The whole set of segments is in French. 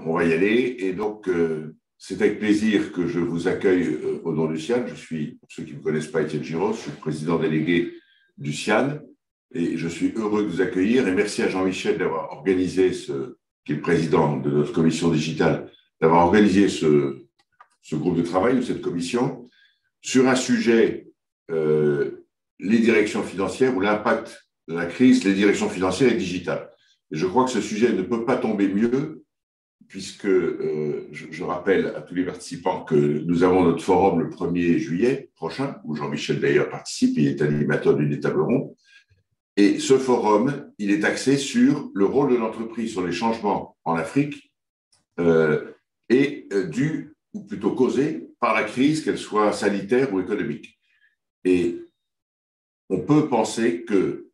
on va y aller. Et donc, c'est avec plaisir que je vous accueille au nom du CIAN. Je suis, pour ceux qui ne me connaissent pas, Étienne Giraud, je suis le président délégué du CIAN. Et je suis heureux de vous accueillir. Et merci à Jean-Michel d'avoir organisé, qui est le président de notre commission digitale, d'avoir organisé ce groupe de travail ou cette commission sur un sujet, les directions financières ou l'impact de la crise, les directions financières et digitales. Et je crois que ce sujet ne peut pas tomber mieux puisque je rappelle à tous les participants que nous avons notre forum le 1er juillet prochain, où Jean-Michel d'ailleurs participe, il est animateur d'une des tables rondes. Et ce forum, il est axé sur le rôle de l'entreprise sur les changements en Afrique dû, ou plutôt causé, par la crise, qu'elle soit sanitaire ou économique. Et on peut penser que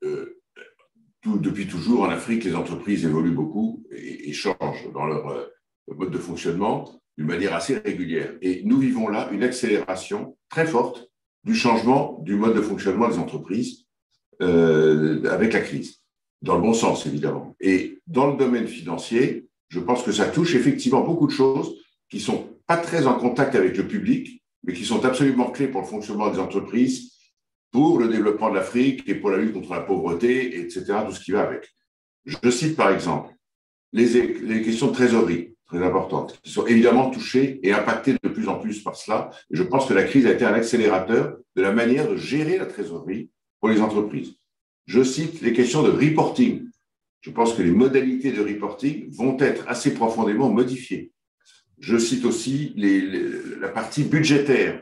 depuis toujours, en Afrique, les entreprises évoluent beaucoup et changent dans leur mode de fonctionnement d'une manière assez régulière. Et nous vivons là une accélération très forte du changement du mode de fonctionnement des entreprises avec la crise, dans le bon sens, évidemment. Et dans le domaine financier, je pense que ça touche effectivement beaucoup de choses qui ne sont pas très en contact avec le public, mais qui sont absolument clés pour le fonctionnement des entreprises, pour le développement de l'Afrique et pour la lutte contre la pauvreté, etc., tout ce qui va avec. Je cite par exemple les questions de trésorerie, très importantes, qui sont évidemment touchées et impactées de plus en plus par cela. Et je pense que la crise a été un accélérateur de la manière de gérer la trésorerie pour les entreprises. Je cite les questions de reporting. Je pense que les modalités de reporting vont être assez profondément modifiées. Je cite aussi la partie budgétaire.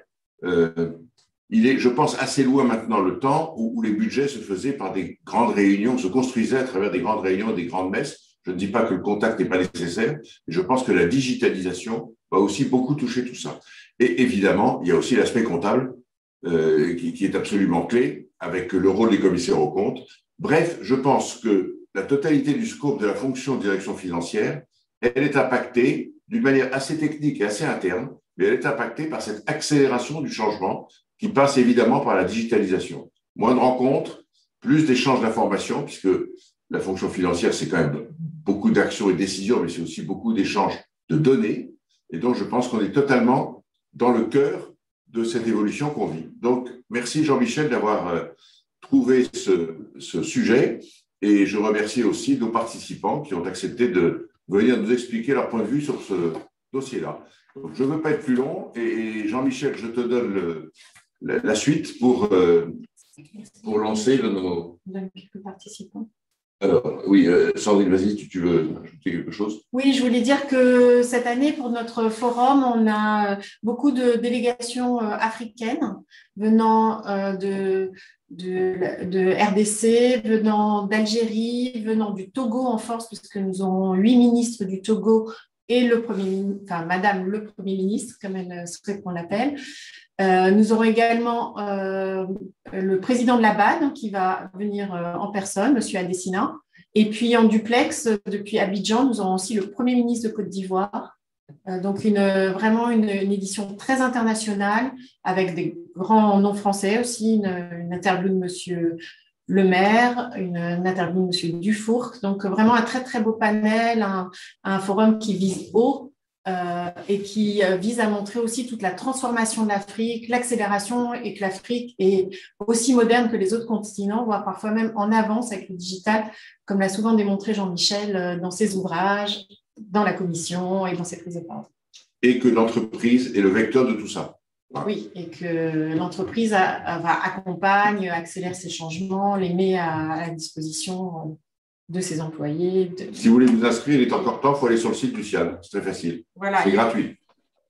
Il est, je pense, assez loin maintenant le temps où les budgets se faisaient par des grandes réunions, se construisaient à travers des grandes réunions, des grandes messes. Je ne dis pas que le contact n'est pas nécessaire, mais je pense que la digitalisation va aussi beaucoup toucher tout ça. Et évidemment, il y a aussi l'aspect comptable qui est absolument clé, avec le rôle des commissaires aux comptes. Bref, je pense que la totalité du scope de la fonction de direction financière, elle est impactée d'une manière assez technique et assez interne, mais elle est impactée par cette accélération du changement qui passe évidemment par la digitalisation. Moins de rencontres, plus d'échanges d'informations, puisque la fonction financière, c'est quand même beaucoup d'actions et de décisions, mais c'est aussi beaucoup d'échanges de données. Et donc, je pense qu'on est totalement dans le cœur de cette évolution qu'on vit. Donc, merci Jean-Michel d'avoir trouvé ce sujet. Et je remercie aussi nos participants qui ont accepté de venir nous expliquer leur point de vue sur ce dossier-là. Donc, je ne veux pas être plus long. Et Jean-Michel, je te donne la suite pour lancer nos... quelques participants. Alors, oui, Sandrine, vas-y, tu veux ajouter quelque chose? Oui, je voulais dire que cette année, pour notre forum, on a beaucoup de délégations africaines venant de RDC, venant d'Algérie, venant du Togo en force, puisque nous avons 8 ministres du Togo et Madame le Premier ministre, comme elle souhaite qu'on l'appelle. Nous aurons également le président de la BAD qui va venir en personne, M. Adesina. Et puis en duplex, depuis Abidjan, nous aurons aussi le Premier ministre de Côte d'Ivoire. Donc vraiment une édition très internationale avec des grands noms français aussi, une interview de M. Le Maire, une interview de M. Dufour. Donc vraiment un très très beau panel, un forum qui vise haut. Et qui vise à montrer aussi toute la transformation de l'Afrique, l'accélération, et que l'Afrique est aussi moderne que les autres continents, voire parfois même en avance avec le digital, comme l'a souvent démontré Jean-Michel dans ses ouvrages, dans la commission et dans ses prises de parole. Et que l'entreprise est le vecteur de tout ça. Oui, et que l'entreprise accompagne, accélère ces changements, les met à la disposition de ses employés. Si vous voulez vous inscrire, il est encore temps, il faut aller sur le site du CIAN, c'est très facile. Voilà, c'est gratuit.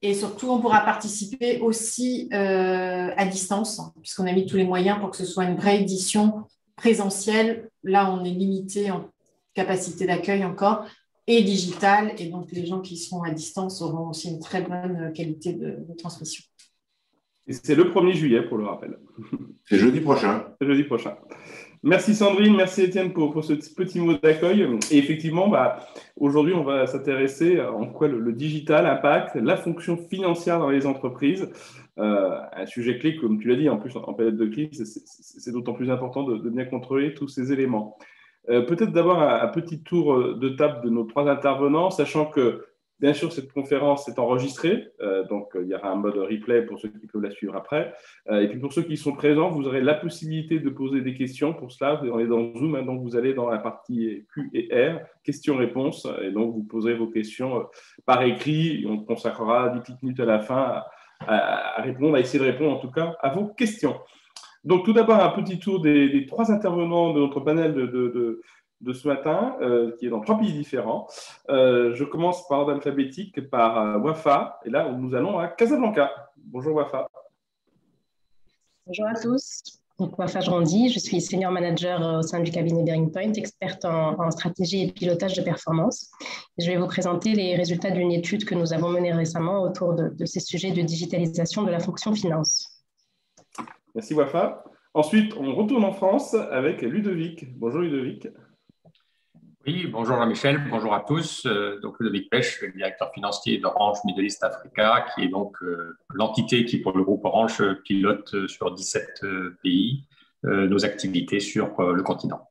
Et surtout, on pourra participer aussi à distance, puisqu'on a mis tous les moyens pour que ce soit une vraie édition présentielle. Là, on est limité en capacité d'accueil encore, et digitale, et donc les gens qui seront à distance auront aussi une très bonne qualité de transmission. Et c'est le 1er juillet, pour le rappel. C'est jeudi prochain. C'est jeudi prochain. Merci Sandrine, merci Étienne pour ce petit mot d'accueil. Et effectivement, aujourd'hui, on va s'intéresser en quoi le digital impacte la fonction financière dans les entreprises. Un sujet clé, comme tu l'as dit, en plus en période de crise, c'est d'autant plus important de bien contrôler tous ces éléments. Peut-être d'abord un petit tour de table de nos 3 intervenants, sachant que Bien sûr, cette conférence est enregistrée, donc il y aura un mode replay pour ceux qui peuvent la suivre après. Et puis pour ceux qui sont présents, vous aurez la possibilité de poser des questions. Pour cela, on est dans Zoom, hein, donc vous allez dans la partie Q et R, questions-réponses, et donc vous poserez vos questions par écrit. Et on consacrera 10 petites minutes à la fin à répondre, à essayer de répondre en tout cas à vos questions. Donc tout d'abord, un petit tour des 3 intervenants de notre panel de ce matin, qui est dans 3 pays différents. Je commence par ordre alphabétique, par Wafa, et là, nous allons à Casablanca. Bonjour Wafa. Bonjour à tous. Donc, Wafa Jrandi, je suis senior manager au sein du cabinet Bearing Point, experte en stratégie et pilotage de performance. Je vais vous présenter les résultats d'une étude que nous avons menée récemment autour de ces sujets de digitalisation de la fonction finance. Merci Wafa. Ensuite, on retourne en France avec Ludovic. Bonjour Ludovic. Oui, bonjour Jean-Michel, bonjour à tous. Donc Ludovic Pech, le directeur financier d'Orange Middle East Africa, qui est donc l'entité qui, pour le groupe Orange, pilote sur 17 pays nos activités sur le continent.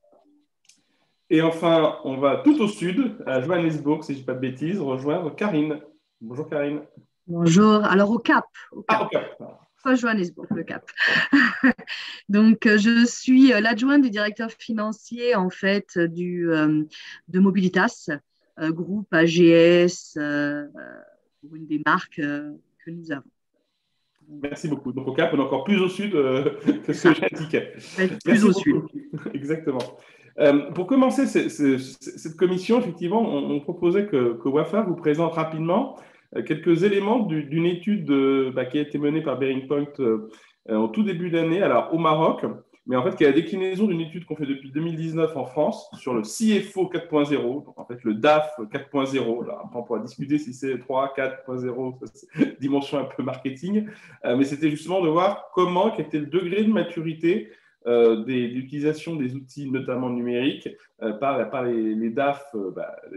Et enfin, on va tout au sud, à Johannesburg, si je ne dis pas de bêtises, rejoindre Karine. Bonjour Karine. Bonjour. Alors au Cap. Au Cap. Pas Johannesburg, le Cap. Donc, je suis l'adjointe du directeur financier en fait de Mobilitas, groupe AGS, pour une des marques que nous avons. Merci beaucoup. Donc au Cap, on est encore plus au sud que ce que j'indiquais. Plus au sud. Exactement. Pour commencer cette commission, effectivement, on proposait que Wafa vous présente rapidement quelques éléments d'une étude qui a été menée par Bearing Point au tout début d'année, alors au Maroc, mais en fait qui est la déclinaison d'une étude qu'on fait depuis 2019 en France sur le CFO 4.0, donc en fait le DAF 4.0. Là, après on pourra discuter si c'est 3, 4.0, dimension un peu marketing, mais c'était justement de voir quel était le degré de maturité d'utilisation des outils, notamment numériques, par les DAF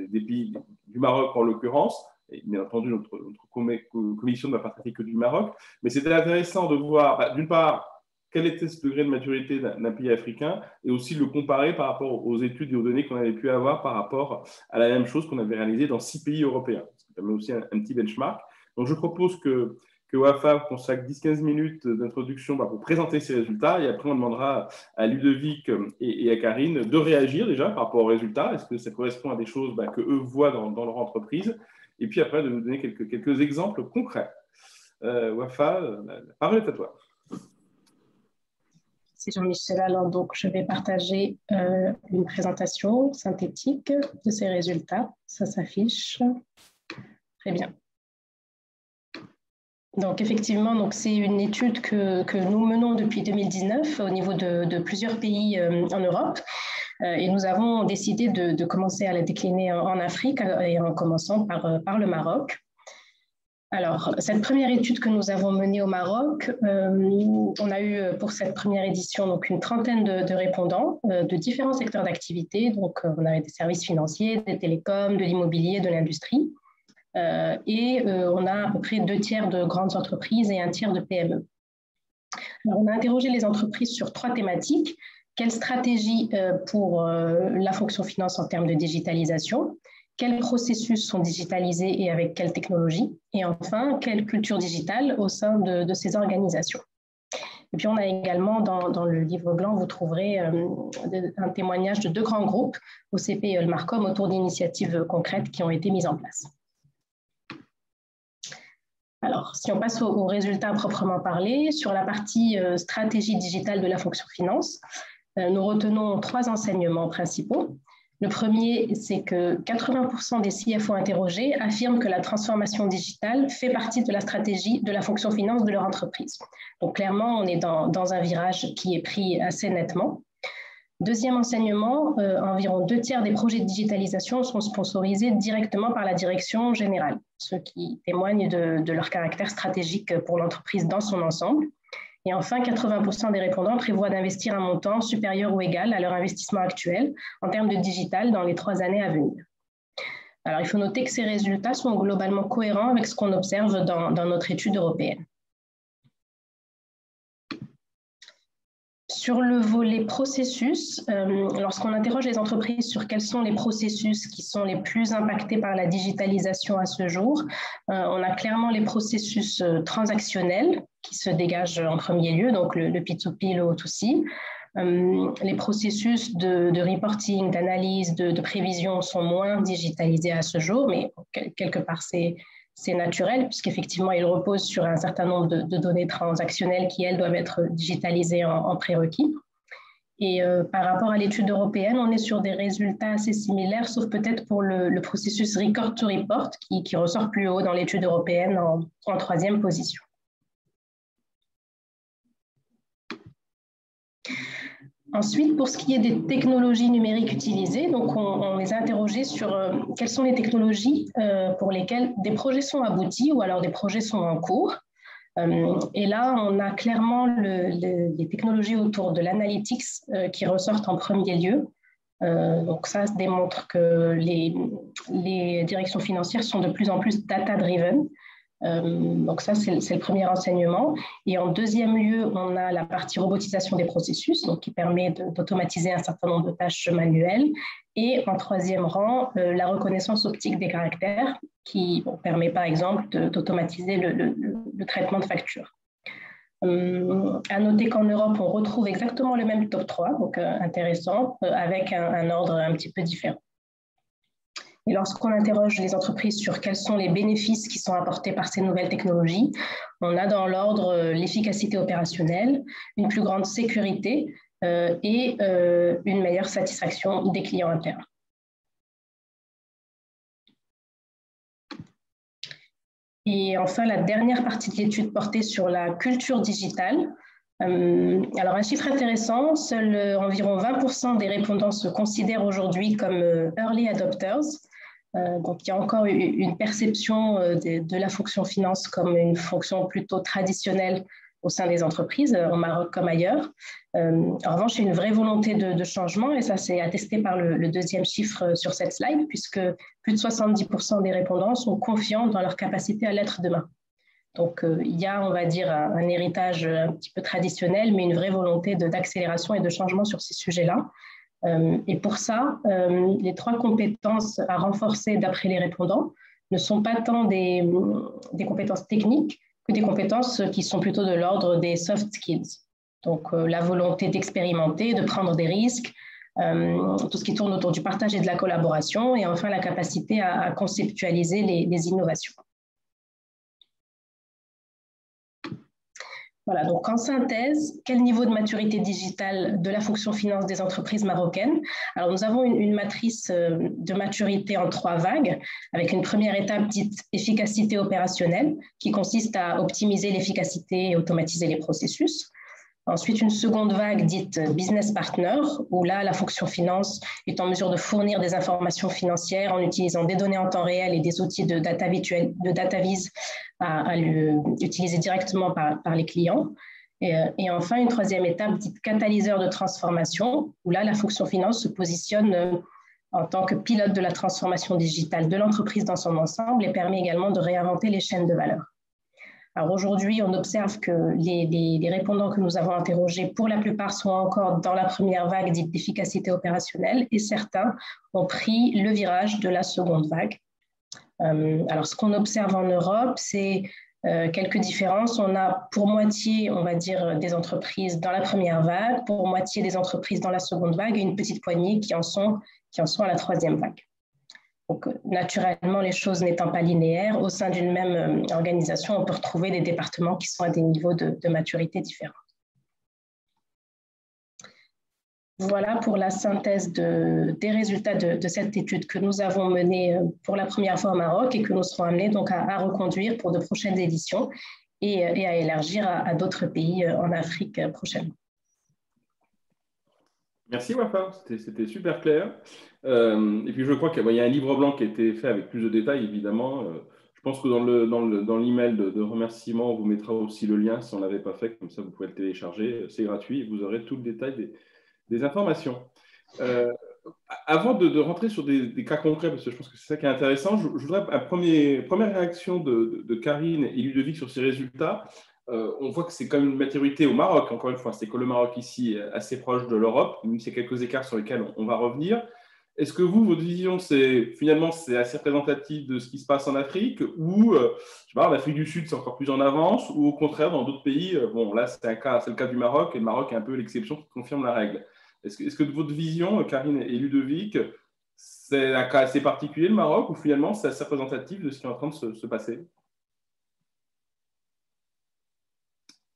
des pays du Maroc en l'occurrence. Et bien entendu, notre commission ne va pas traiter que du Maroc, mais c'était intéressant de voir, d'une part, quel était ce degré de maturité d'un pays africain, et aussi le comparer par rapport aux études et aux données qu'on avait pu avoir par rapport à la même chose qu'on avait réalisée dans 6 pays européens. Ça permet aussi un petit benchmark. Donc, je propose que Wafa consacre 10-15 minutes d'introduction pour présenter ces résultats, et après, on demandera à Ludovic et à Karine de réagir déjà par rapport aux résultats. Est-ce que ça correspond à des choses qu'eux voient dans leur entreprise? Et puis après, de nous donner quelques exemples concrets. Wafa, la parole est à toi. C'est Jean-Michel. Alors, donc, je vais partager une présentation synthétique de ces résultats. Ça s'affiche. Très bien. Donc, effectivement, c'est une étude que nous menons depuis 2019 au niveau de plusieurs pays en Europe. Et nous avons décidé de commencer à la décliner en Afrique, et en commençant par le Maroc. Alors, cette première étude que nous avons menée au Maroc, on a eu pour cette première édition donc une trentaine de répondants de différents secteurs d'activité. Donc, on avait des services financiers, des télécoms, de l'immobilier, de l'industrie. Et on a à peu près 2 tiers de grandes entreprises et 1 tiers de PME. Alors, on a interrogé les entreprises sur 3 thématiques. Quelle stratégie pour la fonction finance en termes de digitalisation? Quels processus sont digitalisés et avec quelle technologie? Et enfin, quelle culture digitale au sein de ces organisations? Et puis, on a également, dans le livre blanc, vous trouverez un témoignage de 2 grands groupes, OCP et Olmarcom, autour d'initiatives concrètes qui ont été mises en place. Alors, si on passe aux résultats proprement parlé, sur la partie stratégie digitale de la fonction finance, nous retenons 3 enseignements principaux. Le premier, c'est que 80% des CFO interrogés affirment que la transformation digitale fait partie de la stratégie de la fonction finance de leur entreprise. Donc, clairement, on est dans un virage qui est pris assez nettement. Deuxième enseignement, environ 2 tiers des projets de digitalisation sont sponsorisés directement par la direction générale, ce qui témoigne de leur caractère stratégique pour l'entreprise dans son ensemble. Et enfin, 80% des répondants prévoient d'investir un montant supérieur ou égal à leur investissement actuel en termes de digital dans les 3 années à venir. Alors, il faut noter que ces résultats sont globalement cohérents avec ce qu'on observe dans notre étude européenne. Sur le volet processus, lorsqu'on interroge les entreprises sur quels sont les processus qui sont les plus impactés par la digitalisation à ce jour, on a clairement les processus transactionnels qui se dégagent en premier lieu, donc le P2P, le O2C. Les processus de reporting, d'analyse, de prévision sont moins digitalisés à ce jour, mais quelque part c'est naturel puisqu'effectivement ils reposent sur un certain nombre de données transactionnelles qui, elles, doivent être digitalisées en prérequis. Et par rapport à l'étude européenne, on est sur des résultats assez similaires, sauf peut-être pour le processus record to report qui ressort plus haut dans l'étude européenne en troisième position. Ensuite, pour ce qui est des technologies numériques utilisées, donc on les a interrogées sur quelles sont les technologies pour lesquelles des projets sont aboutis ou alors des projets sont en cours. Et là, on a clairement les technologies autour de l'analytics qui ressortent en premier lieu. Donc ça démontre que les directions financières sont de plus en plus data-driven. Donc ça, c'est le premier enseignement. Et en deuxième lieu, on a la partie robotisation des processus, donc qui permet d'automatiser un certain nombre de tâches manuelles. Et en troisième rang, la reconnaissance optique des caractères, qui permet par exemple d'automatiser le traitement de factures. À noter qu'en Europe, on retrouve exactement le même top 3, donc intéressant, avec un ordre un petit peu différent. Et lorsqu'on interroge les entreprises sur quels sont les bénéfices qui sont apportés par ces nouvelles technologies, on a dans l'ordre l'efficacité opérationnelle, une plus grande sécurité et une meilleure satisfaction des clients internes. Et enfin, la dernière partie de l'étude portait sur la culture digitale. Alors, un chiffre intéressant, seuls environ 20% des répondants se considèrent aujourd'hui comme early adopters. Donc, il y a encore une perception de la fonction finance comme une fonction plutôt traditionnelle au sein des entreprises, au Maroc comme ailleurs. En revanche, il y a une vraie volonté de changement, et ça, c'est attesté par le deuxième chiffre sur cette slide, puisque plus de 70% des répondants sont confiants dans leur capacité à l'être demain. Donc, il y a, on va dire, un héritage un petit peu traditionnel, mais une vraie volonté d'accélération et de changement sur ces sujets-là. Et pour ça, les 3 compétences à renforcer d'après les répondants ne sont pas tant des compétences techniques que des compétences qui sont plutôt de l'ordre des soft skills. Donc, la volonté d'expérimenter, de prendre des risques, tout ce qui tourne autour du partage et de la collaboration, et enfin la capacité à conceptualiser les innovations. Voilà, donc en synthèse, quel niveau de maturité digitale de la fonction finance des entreprises marocaines? Alors, nous avons une matrice de maturité en 3 vagues, avec une première étape dite efficacité opérationnelle, qui consiste à optimiser l'efficacité et automatiser les processus. Ensuite, une seconde vague dite business partner, où là, la fonction finance est en mesure de fournir des informations financières en utilisant des données en temps réel et des outils de data vis à utiliser directement par les clients. Et enfin, une troisième étape dite catalyseur de transformation, où là, la fonction finance se positionne en tant que pilote de la transformation digitale de l'entreprise dans son ensemble et permet également de réinventer les chaînes de valeur. Alors aujourd'hui, on observe que les répondants que nous avons interrogés, pour la plupart, sont encore dans la première vague dite d'efficacité opérationnelle, et certains ont pris le virage de la seconde vague. Alors, ce qu'on observe en Europe, c'est quelques différences. On a pour moitié, on va dire, des entreprises dans la première vague, pour moitié des entreprises dans la seconde vague, et une petite poignée qui en sont à la troisième vague. Donc, naturellement, les choses n'étant pas linéaires, au sein d'une même organisation, on peut retrouver des départements qui sont à des niveaux de maturité différents. Voilà pour la synthèse des résultats de cette étude que nous avons menée pour la première fois au Maroc et que nous serons amenés donc à reconduire pour de prochaines éditions et à élargir à d'autres pays en Afrique prochainement. Merci Wafa, c'était super clair. Et puis je crois qu'il y a un livre blanc qui a été fait avec plus de détails, évidemment. Je pense que dans l'email de remerciement, on vous mettra aussi le lien si on ne l'avait pas fait, comme ça vous pouvez le télécharger, c'est gratuit et vous aurez tout le détail des informations. Avant de rentrer sur des cas concrets, parce que je pense que c'est ça qui est intéressant, je voudrais, première réaction de Karine et Ludovic sur ces résultats, on voit que c'est quand même une maturité au Maroc. Encore une fois, c'est que le Maroc ici est assez proche de l'Europe, même s'il y a quelques écarts sur lesquels on va revenir. Est-ce que vous, votre vision, c'est assez représentatif de ce qui se passe en Afrique ou, je sais pas, en Afrique du Sud, c'est encore plus en avance ou au contraire, dans d'autres pays, bon, là, c'est le cas du Maroc et le Maroc est un peu l'exception qui confirme la règle. Est-ce que de votre vision, Karine et Ludovic, c'est un cas assez particulier, le Maroc, ou finalement, c'est assez représentatif de ce qui est en train de se passer?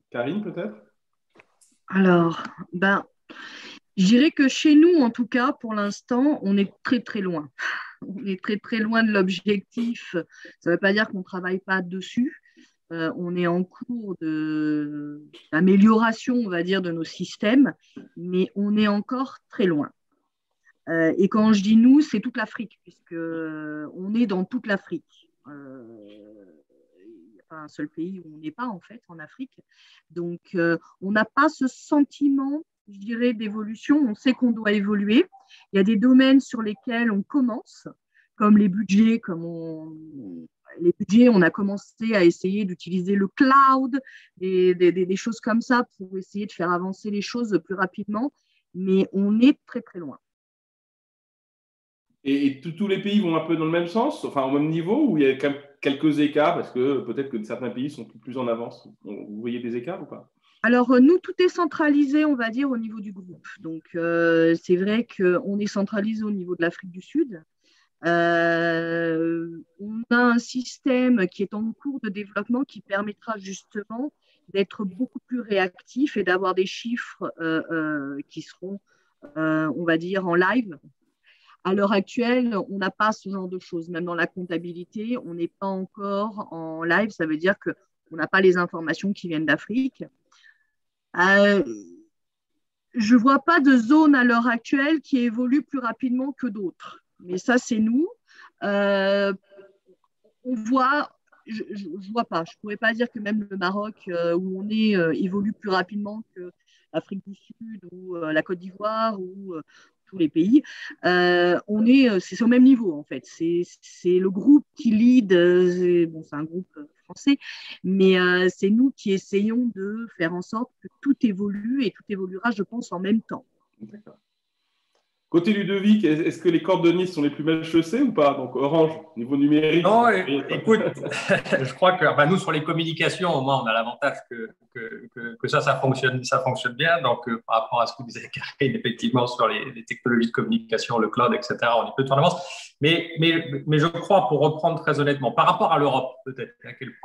Karine, peut-être? Alors, je dirais que chez nous, en tout cas, pour l'instant, on est très, très loin. On est très, très loin de l'objectif. Ça ne veut pas dire qu'on ne travaille pas dessus. On est en cours d'amélioration, on va dire, de nos systèmes, mais on est encore très loin. Et quand je dis nous, c'est toute l'Afrique, puisqu'on est dans toute l'Afrique. Il n'y a pas un seul pays où on n'est pas, en fait, en Afrique. Donc, on n'a pas ce sentiment, je dirais, d'évolution. On sait qu'on doit évoluer. Il y a des domaines sur lesquels on commence, comme les budgets, on a commencé à essayer d'utiliser le cloud, des choses comme ça pour essayer de faire avancer les choses plus rapidement, mais on est très, très loin. Et tous les pays vont un peu dans le même sens, enfin au même niveau, ou il y a quand même quelques écarts, parce que peut-être que certains pays sont plus en avance. Vous voyez des écarts ou pas? Alors, nous, tout est centralisé, on va dire, au niveau du groupe. Donc, c'est vrai qu'on est centralisé au niveau de l'Afrique du Sud. On a un système qui est en cours de développement qui permettra justement d'être beaucoup plus réactif et d'avoir des chiffres qui seront, on va dire, en live. À l'heure actuelle, on n'a pas ce genre de choses. Même dans la comptabilité, on n'est pas encore en live. Ça veut dire qu'on n'a pas les informations qui viennent d'Afrique. Je ne vois pas de zone à l'heure actuelle qui évolue plus rapidement que d'autres. Mais ça, c'est nous. On voit, je ne vois pas. Je ne pourrais pas dire que même le Maroc, où on est, évolue plus rapidement que l'Afrique du Sud ou la Côte d'Ivoire ou tous les pays. C'est au même niveau, en fait. C'est le groupe qui lead. C'est un groupe français, mais c'est nous qui essayons de faire en sorte que tout évolue et tout évoluera, je pense, en même temps. D'accord. Côté Ludovic, est-ce que les cordes de Nice sont les plus mal chaussées ou pas? Donc Orange, niveau numérique. Non, écoute, je crois que nous, sur les communications, au moins, on a l'avantage que ça fonctionne bien. Donc, par rapport à ce que vous disait Karine, effectivement, sur les technologies de communication, le cloud, etc., on est peu en avance. Mais je crois, pour reprendre très honnêtement, par rapport à l'Europe, peut-être,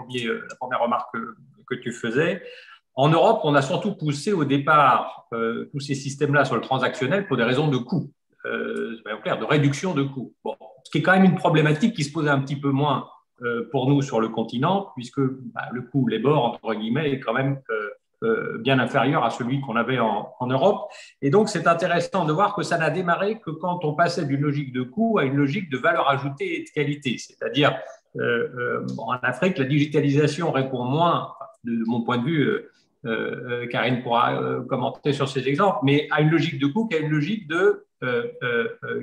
qui est la première remarque que tu faisais, en Europe, on a surtout poussé au départ tous ces systèmes-là sur le transactionnel pour des raisons de coût, de réduction de coûts. Bon, ce qui est quand même une problématique qui se pose un petit peu moins pour nous sur le continent, puisque le coût, les bords, entre guillemets, est quand même bien inférieur à celui qu'on avait en Europe. Et donc, c'est intéressant de voir que ça n'a démarré que quand on passait d'une logique de coût à une logique de valeur ajoutée et de qualité. C'est-à-dire, en Afrique, la digitalisation répond moins, de mon point de vue, Karine pourra commenter sur ces exemples, mais à une logique de coût qu'à une logique de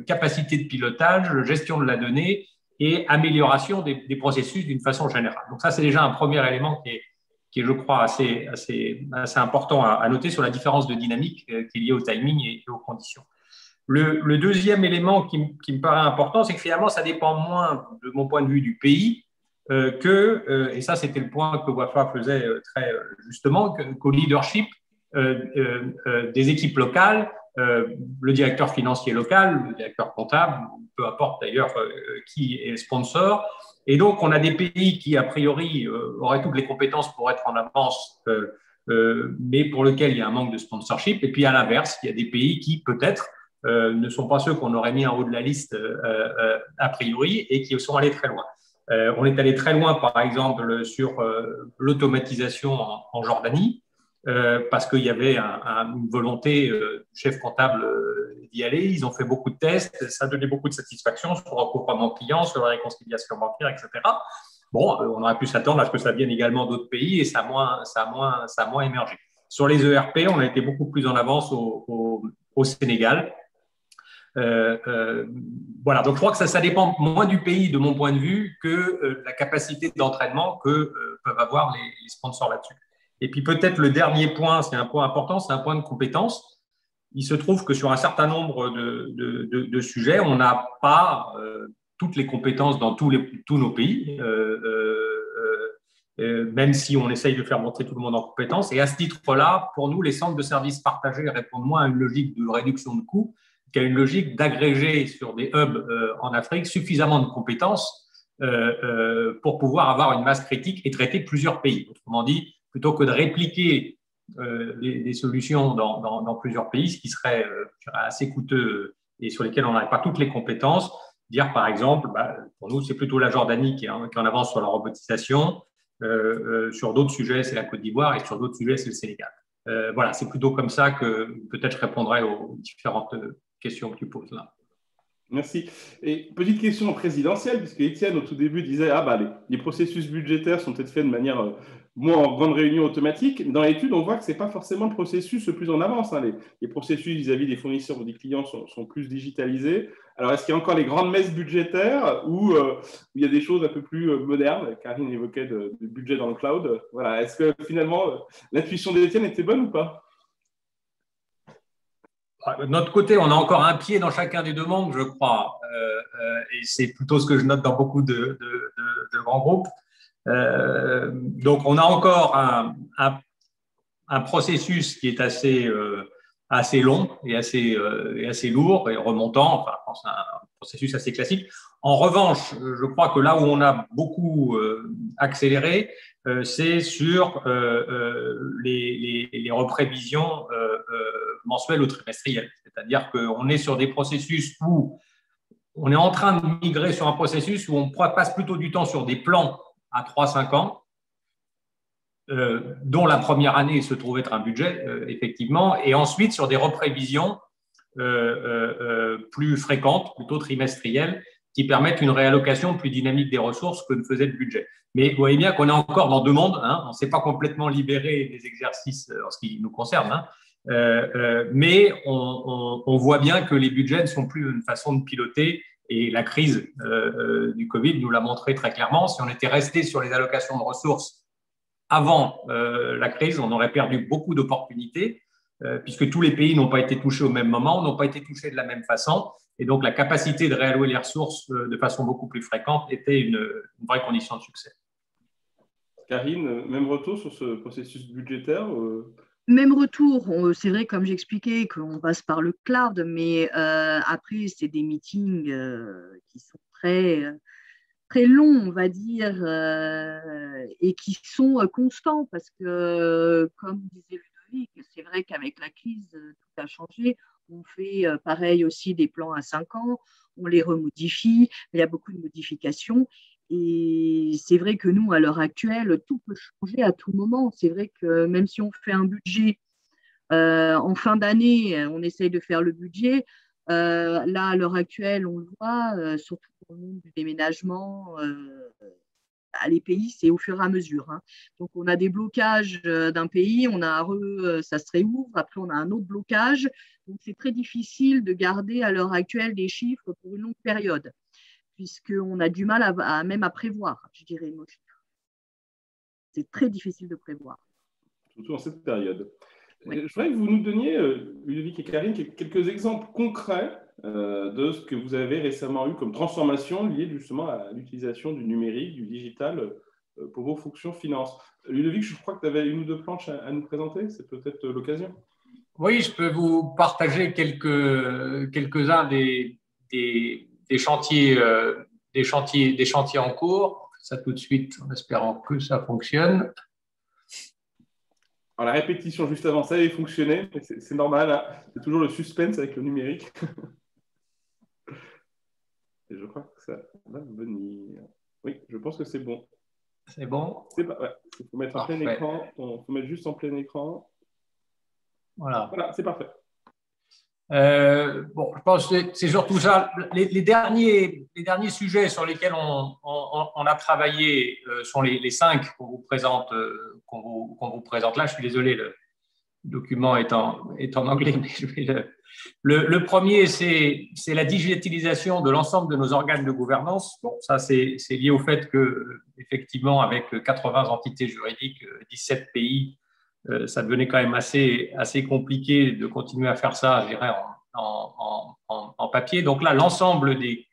capacité de pilotage, gestion de la donnée et amélioration des processus d'une façon générale. Donc ça, c'est déjà un premier élément qui est, je crois, assez important à noter sur la différence de dynamique qui est liée au timing et aux conditions. Le deuxième élément qui me paraît important, c'est que finalement, ça dépend moins, de mon point de vue, du pays et ça, c'était le point que Wafa faisait très justement, qu'au leadership des équipes locales, le directeur financier local, le directeur comptable, peu importe d'ailleurs qui est sponsor. Et donc, on a des pays qui, a priori, auraient toutes les compétences pour être en avance, mais pour lesquels il y a un manque de sponsorship. Et puis, à l'inverse, il y a des pays qui, peut-être, ne sont pas ceux qu'on aurait mis en haut de la liste a priori et qui sont allés très loin. On est allé très loin, par exemple, sur l'automatisation en Jordanie, parce qu'il y avait une volonté du chef comptable d'y aller. Ils ont fait beaucoup de tests, ça donnait beaucoup de satisfaction sur le recouvrement client, sur la réconciliation bancaire, etc. Bon, on aurait pu s'attendre à ce que ça vienne également d'autres pays et ça a moins émergé. Sur les ERP, on a été beaucoup plus en avance au Sénégal. Voilà, donc je crois que ça dépend moins du pays, de mon point de vue, que la capacité d'entraînement que peuvent avoir les sponsors là-dessus. Et puis peut-être le dernier point, c'est un point important, c'est un point de compétence. Il se trouve que sur un certain nombre de sujets, on n'a pas toutes les compétences dans tous nos pays, même si on essaye de faire monter tout le monde en compétences. Et à ce titre-là, pour nous, les centres de services partagés répondent moins à une logique de réduction de coûts qu'à une logique d'agréger sur des hubs en Afrique suffisamment de compétences pour pouvoir avoir une masse critique et traiter plusieurs pays. Autrement dit, plutôt que de répliquer des solutions dans plusieurs pays, ce qui serait assez coûteux et sur lesquels on n'aurait pas toutes les compétences, dire par exemple, pour nous, c'est plutôt la Jordanie qui est en avance sur la robotisation, sur d'autres sujets, c'est la Côte d'Ivoire et sur d'autres sujets, c'est le Sénégal. Voilà, c'est plutôt comme ça que peut-être je répondrai aux différentes questions que tu poses là. Merci. Et petite question présidentielle, puisque Étienne, au tout début, disait les processus budgétaires sont peut-être faits de manière moins en grande réunion automatique. Dans l'étude, on voit que ce n'est pas forcément le processus le plus en avance. Les processus vis-à-vis des fournisseurs ou des clients sont plus digitalisés. Alors, est-ce qu'il y a encore les grandes messes budgétaires ou il y a des choses un peu plus modernes? Karine évoquait du budget dans le cloud. Voilà. Est-ce que finalement, l'intuition d'Étienne était bonne ou pas? De notre côté, on a encore un pied dans chacun des deux mondes, je crois. Et c'est plutôt ce que je note dans beaucoup de grands groupes. Donc, on a encore un processus qui est assez long et assez lourd et remontant. Enfin, je pense à un processus assez classique. En revanche, je crois que là où on a beaucoup accéléré, c'est sur les reprévisions mensuelles ou trimestrielles. C'est-à-dire qu'on est sur des processus où on est en train de migrer sur un processus où on passe plutôt du temps sur des plans à 3-5 ans, dont la première année se trouve être un budget, effectivement, et ensuite sur des reprévisions plus fréquentes, plutôt trimestrielles, qui permettent une réallocation plus dynamique des ressources que ne faisait le budget. Mais vous voyez bien qu'on est encore dans deux mondes, on ne s'est pas complètement libéré des exercices en ce qui nous concerne, mais on voit bien que les budgets ne sont plus une façon de piloter et la crise du Covid nous l'a montré très clairement. Si on était resté sur les allocations de ressources avant la crise, on aurait perdu beaucoup d'opportunités puisque tous les pays n'ont pas été touchés au même moment, n'ont pas été touchés de la même façon. Et donc, la capacité de réallouer les ressources de façon beaucoup plus fréquente était une vraie condition de succès. Karine, même retour sur ce processus budgétaire Même retour. C'est vrai, comme j'expliquais, qu'on passe par le cloud, mais après, c'est des meetings qui sont très longs, on va dire, et qui sont constants parce que, comme disait Ludovic, c'est vrai qu'avec la crise, tout a changé. On fait pareil aussi des plans à 5 ans, on les remodifie, il y a beaucoup de modifications. Et c'est vrai que nous, à l'heure actuelle, tout peut changer à tout moment. C'est vrai que même si on fait un budget en fin d'année, on essaye de faire le budget. Là, à l'heure actuelle, on le voit, surtout dans le monde du déménagement, les pays, c'est au fur et à mesure. Donc, on a des blocages d'un pays, ça se réouvre, après on a un autre blocage. Donc, c'est très difficile de garder à l'heure actuelle des chiffres pour une longue période, puisqu'on a du mal même à prévoir, je dirais, nos chiffres. C'est très difficile de prévoir. Surtout en cette période. Oui. Je voudrais que vous nous donniez, Ludovic et Karine, quelques exemples concrets de ce que vous avez récemment eu comme transformation liée justement à l'utilisation du numérique, du digital pour vos fonctions finances. Ludovic, je crois que tu avais une ou deux planches à nous présenter, c'est peut-être l'occasion. Oui, je peux vous partager quelques-uns des chantiers en cours. Ça tout de suite en espérant que ça fonctionne. Alors, la répétition juste avant, ça avait fonctionné, c'est normal, c'est toujours le suspense avec le numérique. Et je crois que ça va venir. Oui, je pense que c'est bon. C'est bon? Ouais. Il faut mettre en plein écran. Il faut mettre juste en plein écran. Voilà, c'est parfait. Bon, je pense que c'est surtout ça. Les derniers sujets sur lesquels on a travaillé sont les 5 qu'on vous présente là. Je suis désolé, le document est en anglais, mais je vais le premier, c'est la digitalisation de l'ensemble de nos organes de gouvernance. Bon, ça, c'est lié au fait que, effectivement, avec 80 entités juridiques, 17 pays, ça devenait quand même assez compliqué de continuer à faire ça, je dirais, en papier. Donc là, l'ensemble des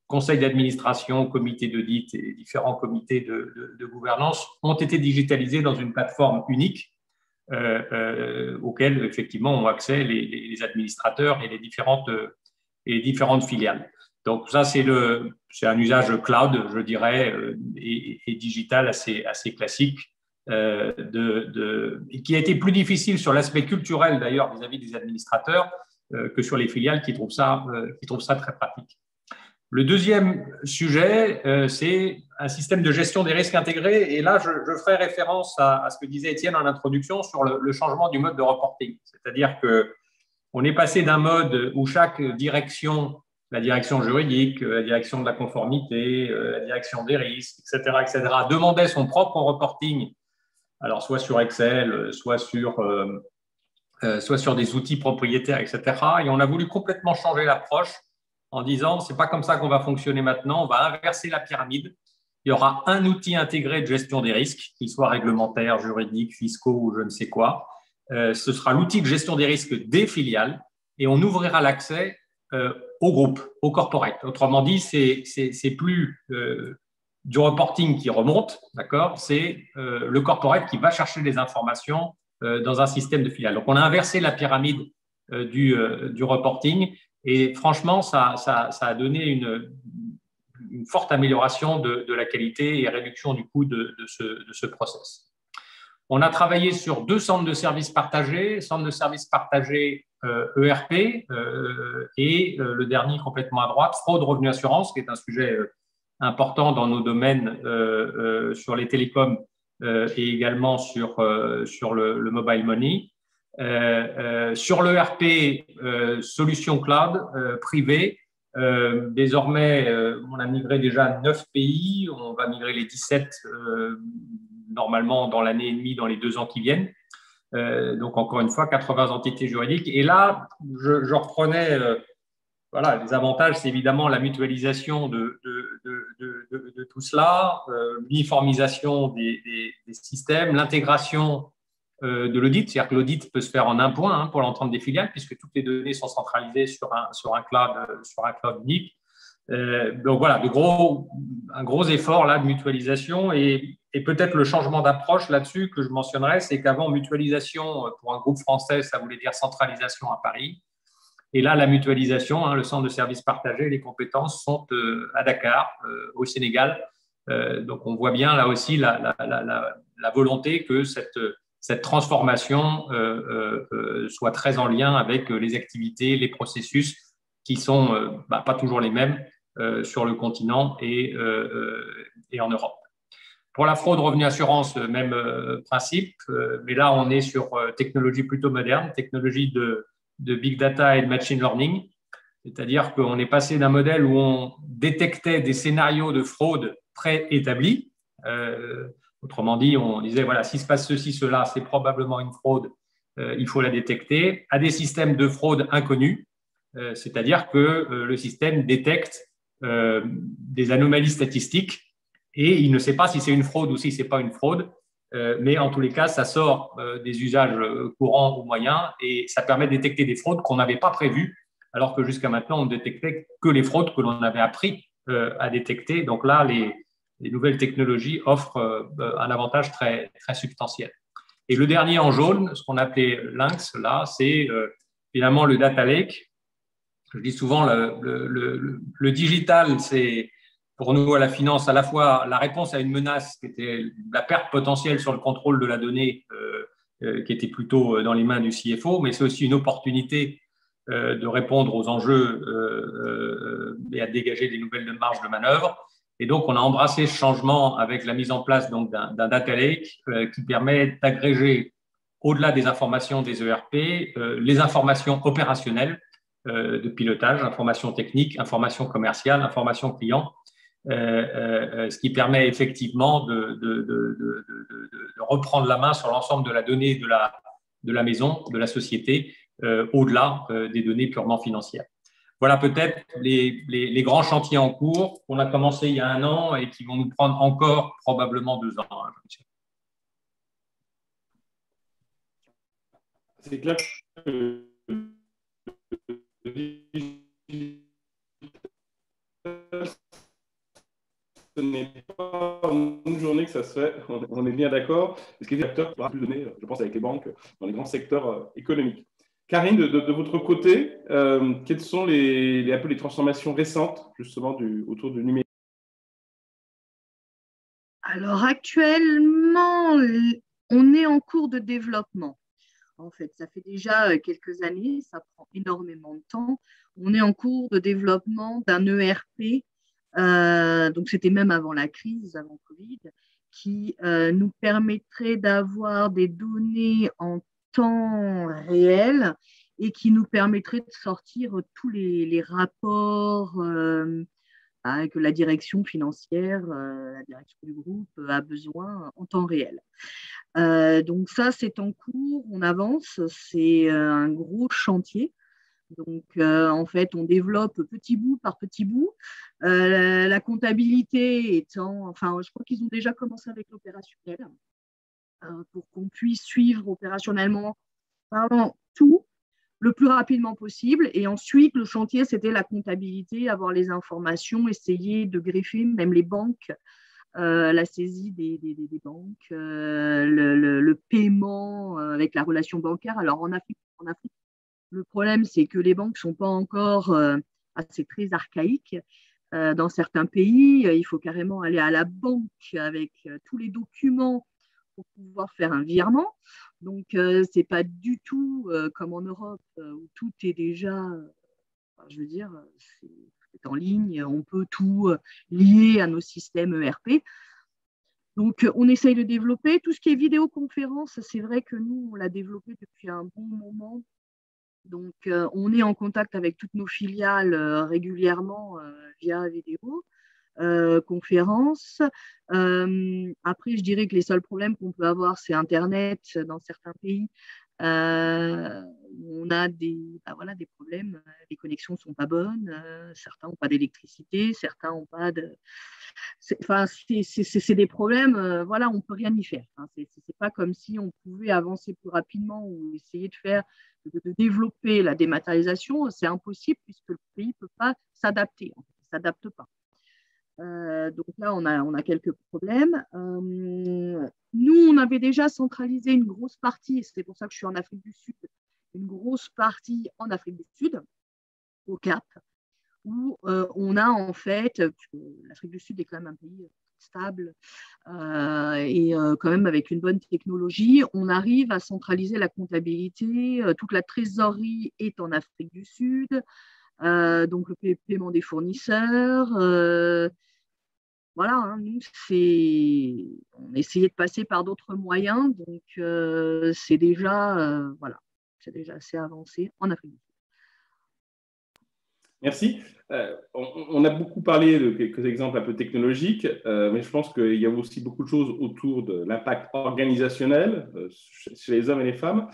conseils d'administration, comités d'audit et différents comités de gouvernance ont été digitalisés dans une plateforme unique auquel, effectivement, ont accès les administrateurs et les différentes filiales. Donc ça, c'est un usage cloud, je dirais, et digital assez classique, et qui a été plus difficile sur l'aspect culturel, d'ailleurs, vis-à-vis des administrateurs, que sur les filiales qui trouvent ça très pratique. Le deuxième sujet, c'est un système de gestion des risques intégrés. Et là, je ferai référence à ce que disait Étienne en introduction sur le changement du mode de reporting. C'est-à-dire qu'on est passé d'un mode où chaque direction, la direction juridique, la direction de la conformité, la direction des risques, etc., demandait son propre reporting, alors soit sur Excel, soit sur des outils propriétaires, etc. Et on a voulu complètement changer l'approche en disant, c'est pas comme ça qu'on va fonctionner maintenant, on va inverser la pyramide. Il y aura un outil intégré de gestion des risques, qu'il soit réglementaire, juridique, fiscaux ou je ne sais quoi. Ce sera l'outil de gestion des risques des filiales et on ouvrira l'accès au groupe, au corporate. Autrement dit, c'est plus du reporting qui remonte, d'accord, c'est le corporate qui va chercher les informations dans un système de filiales. Donc, on a inversé la pyramide du reporting. Et franchement, ça a donné une forte amélioration de la qualité et réduction du coût de ce process. On a travaillé sur 2 centres de services partagés, centre de services partagés ERP et le dernier complètement à droite, fraude, revenu, assurance, qui est un sujet important dans nos domaines sur les télécoms et également sur le mobile money. Sur l'ERP, solution cloud privée, désormais, on a migré déjà 9 pays, on va migrer les 17 normalement dans l'année et demie, dans les 2 ans qui viennent. Donc, encore une fois, 80 entités juridiques. Et là, je reprenais, voilà, les avantages, c'est évidemment la mutualisation de tout cela, l'uniformisation des systèmes, l'intégration de l'audit, c'est-à-dire que l'audit peut se faire en un point pour l'ensemble des filiales, puisque toutes les données sont centralisées sur un cloud unique. Donc voilà, un gros effort là de mutualisation et peut-être le changement d'approche là-dessus que je mentionnerais, c'est qu'avant, mutualisation pour un groupe français, ça voulait dire centralisation à Paris. Et là, la mutualisation, le centre de services partagés, les compétences sont à Dakar, au Sénégal. Donc on voit bien là aussi la volonté que cette transformation soit très en lien avec les activités, les processus qui sont pas toujours les mêmes sur le continent et en Europe. Pour la fraude, revenu, assurance, même principe, mais là, on est sur technologie plutôt moderne, technologie de big data et de machine learning, c'est-à-dire qu'on est passé d'un modèle où on détectait des scénarios de fraude préétablis. Autrement dit, on disait, voilà, s'il se passe ceci, cela, c'est probablement une fraude, il faut la détecter, à des systèmes de fraude inconnus, c'est-à-dire que le système détecte des anomalies statistiques et il ne sait pas si c'est une fraude ou si ce n'est pas une fraude, mais en tous les cas, ça sort des usages courants ou moyens et ça permet de détecter des fraudes qu'on n'avait pas prévues, alors que jusqu'à maintenant, on ne détectait que les fraudes que l'on avait appris à détecter. Donc là, les nouvelles technologies offrent un avantage très, très substantiel. Et le dernier en jaune, ce qu'on appelait Lynx, là, c'est finalement le data lake. Je dis souvent, le digital, c'est pour nous à la finance à la fois la réponse à une menace qui était la perte potentielle sur le contrôle de la donnée qui était plutôt dans les mains du CFO, mais c'est aussi une opportunité de répondre aux enjeux et à dégager des nouvelles marges de manœuvre. Et donc, on a embrassé ce changement avec la mise en place d'un data lake qui permet d'agréger, au-delà des informations des ERP, les informations opérationnelles de pilotage, informations techniques, informations commerciales, informations clients, ce qui permet effectivement de reprendre la main sur l'ensemble de la donnée de la maison, de la société, au-delà des données purement financières. Voilà peut-être les grands chantiers en cours qu'on a commencé il y a 1 an et qui vont nous prendre encore probablement 2 ans. c'est clair que ce n'est pas en une journée que ça se fait, on est bien d'accord. Est-ce qu'il y a des acteurs qui pourra plus donner, je pense, avec les banques, dans les grands secteurs économiques. Karine, de votre côté, quelles sont un peu les transformations récentes, justement, autour du numérique? Alors, actuellement, on est en cours de développement. En fait, ça fait déjà quelques années, ça prend énormément de temps. On est en cours de développement d'un ERP, donc c'était même avant la crise, avant Covid, qui nous permettrait d'avoir des données en temps réel et qui nous permettrait de sortir tous les rapports que la direction financière, la direction du groupe a besoin en temps réel. Donc ça, c'est en cours, on avance, c'est un gros chantier. Donc, en fait, on développe petit bout par petit bout. La comptabilité étant, enfin, je crois qu'ils ont déjà commencé avec l'opérationnel pour qu'on puisse suivre opérationnellement parlant tout le plus rapidement possible. Et ensuite, le chantier, c'était la comptabilité, avoir les informations, essayer de greffer même les banques, la saisie des banques, le paiement avec la relation bancaire. Alors, en Afrique, le problème, c'est que les banques ne sont pas encore assez très archaïques. Dans certains pays, il faut carrément aller à la banque avec tous les documents pour pouvoir faire un virement. Donc, ce n'est pas du tout comme en Europe où tout est déjà, je veux dire, c'est en ligne, on peut tout lier à nos systèmes ERP. Donc, on essaye de développer. Tout ce qui est vidéoconférence, c'est vrai que nous, on l'a développé depuis un bon moment. Donc, on est en contact avec toutes nos filiales régulièrement via vidéo, conférence. Après, je dirais que les seuls problèmes qu'on peut avoir, c'est Internet dans certains pays. On a des problèmes. Les connexions ne sont pas bonnes. Certains n'ont pas d'électricité. Certains n'ont pas de… C'est des problèmes. Voilà, on ne peut rien y faire. Hein. C'est pas comme si on pouvait avancer plus rapidement ou essayer de développer la dématérialisation. C'est impossible puisque le pays ne peut pas s'adapter. Il ne s'adapte pas. Donc là, on a quelques problèmes. Nous, on avait déjà centralisé une grosse partie, et c'est pour ça que je suis en Afrique du Sud, une grosse partie en Afrique du Sud, au Cap, où on a en fait, l'Afrique du Sud est quand même un pays stable et quand même avec une bonne technologie, on arrive à centraliser la comptabilité, toute la trésorerie est en Afrique du Sud, donc le paiement des fournisseurs, voilà, hein, nous, on essayait de passer par d'autres moyens, donc c'est déjà assez avancé en Afrique du Sud. Merci. On a beaucoup parlé de quelques exemples un peu technologiques, mais je pense qu'il y a aussi beaucoup de choses autour de l'impact organisationnel chez les hommes et les femmes.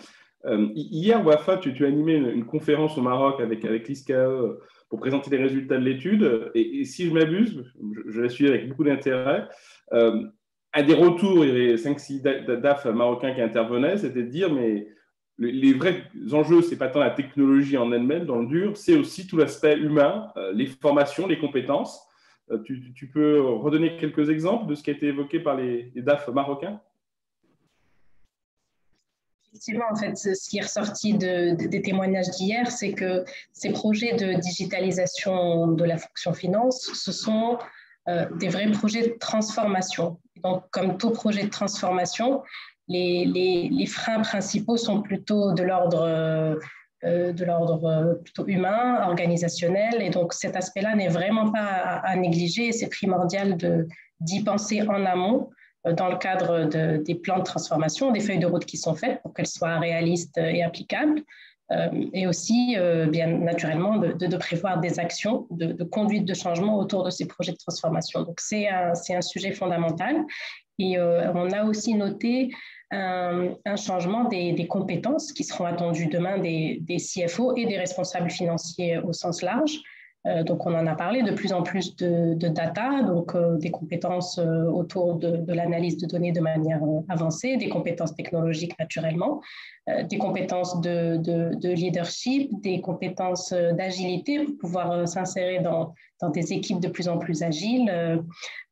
Hier, Wafa, tu as animé une conférence au Maroc avec l'ISCAE pour présenter les résultats de l'étude. Et si je m'abuse, je l'ai suivi avec beaucoup d'intérêt. Un des retours, il y avait 5-6 DAF marocains qui intervenaient, c'était de dire, mais les vrais enjeux, ce n'est pas tant la technologie en elle-même, dans le dur, c'est aussi tout l'aspect humain, les formations, les compétences. Tu peux redonner quelques exemples de ce qui a été évoqué par les DAF marocains? Effectivement, en fait, ce qui est ressorti des témoignages d'hier, c'est que ces projets de digitalisation de la fonction finance, ce sont des vrais projets de transformation. Donc, comme tout projet de transformation, les freins principaux sont plutôt de l'ordre plutôt humain, organisationnel. Et donc, cet aspect-là n'est vraiment pas à négliger et c'est primordial d'y penser en amont dans le cadre des plans de transformation, des feuilles de route qui sont faites pour qu'elles soient réalistes et applicables. Et aussi, bien naturellement, de prévoir des actions de conduite de changement autour de ces projets de transformation. Donc, c'est un sujet fondamental. Et on a aussi noté un changement des compétences qui seront attendues demain des CFO et des responsables financiers au sens large. Donc, on en a parlé, de plus en plus de data, donc des compétences autour de l'analyse de données de manière avancée, des compétences technologiques naturellement, des compétences de leadership, des compétences d'agilité pour pouvoir s'insérer dans des équipes de plus en plus agiles.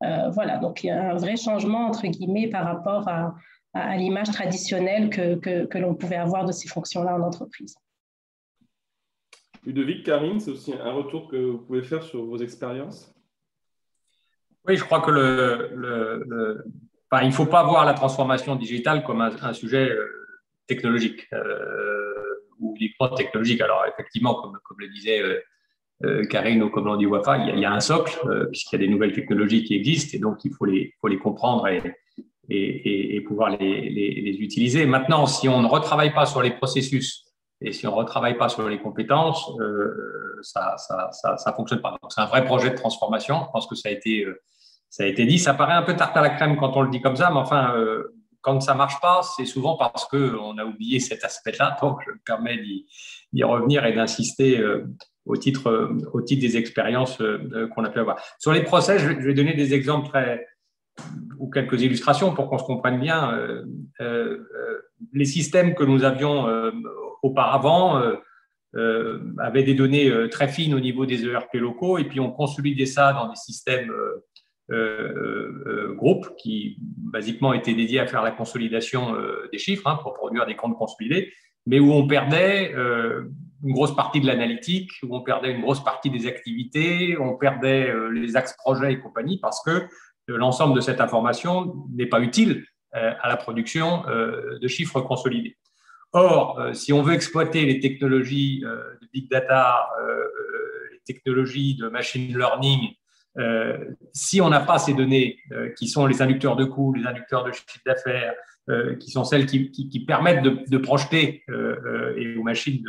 Voilà, donc il y a un vrai changement, entre guillemets, par rapport à l'image traditionnelle que l'on pouvait avoir de ces fonctions-là en entreprise. Ludovic, Karine, c'est aussi un retour que vous pouvez faire sur vos expériences? Oui, je crois que il ne faut pas voir la transformation digitale comme un sujet technologique ou uniquement technologique. Alors, effectivement, comme le disait Karine ou comme l'on dit Wafa, il y a un socle, puisqu'il y a des nouvelles technologies qui existent, et donc il faut les comprendre et pouvoir les utiliser. Maintenant, si on ne retravaille pas sur les processus et si on ne retravaille pas sur les compétences, ça fonctionne pas. Donc, c'est un vrai projet de transformation. Je pense que ça a été dit. Ça paraît un peu tarte à la crème quand on le dit comme ça, mais enfin, quand ça ne marche pas, c'est souvent parce qu'on a oublié cet aspect-là. Donc, je me permets d'y revenir et d'insister au titre des expériences qu'on a pu avoir. Sur les procès, je vais donner des exemples ou quelques illustrations pour qu'on se comprenne bien. Les systèmes que nous avions auparavant avaient des données très fines au niveau des ERP locaux, et puis on consolidait ça dans des systèmes groupes qui, basiquement, étaient dédiés à faire la consolidation des chiffres pour produire des comptes consolidés, mais où on perdait une grosse partie de l'analytique, où on perdait une grosse partie des activités, on perdait les axes projets et compagnie, parce que l'ensemble de cette information n'est pas utile à la production de chiffres consolidés. Or, si on veut exploiter les technologies de big data, les technologies de machine learning, si on n'a pas ces données qui sont les inducteurs de coûts, les inducteurs de chiffre d'affaires, qui sont celles qui permettent de projeter et aux machines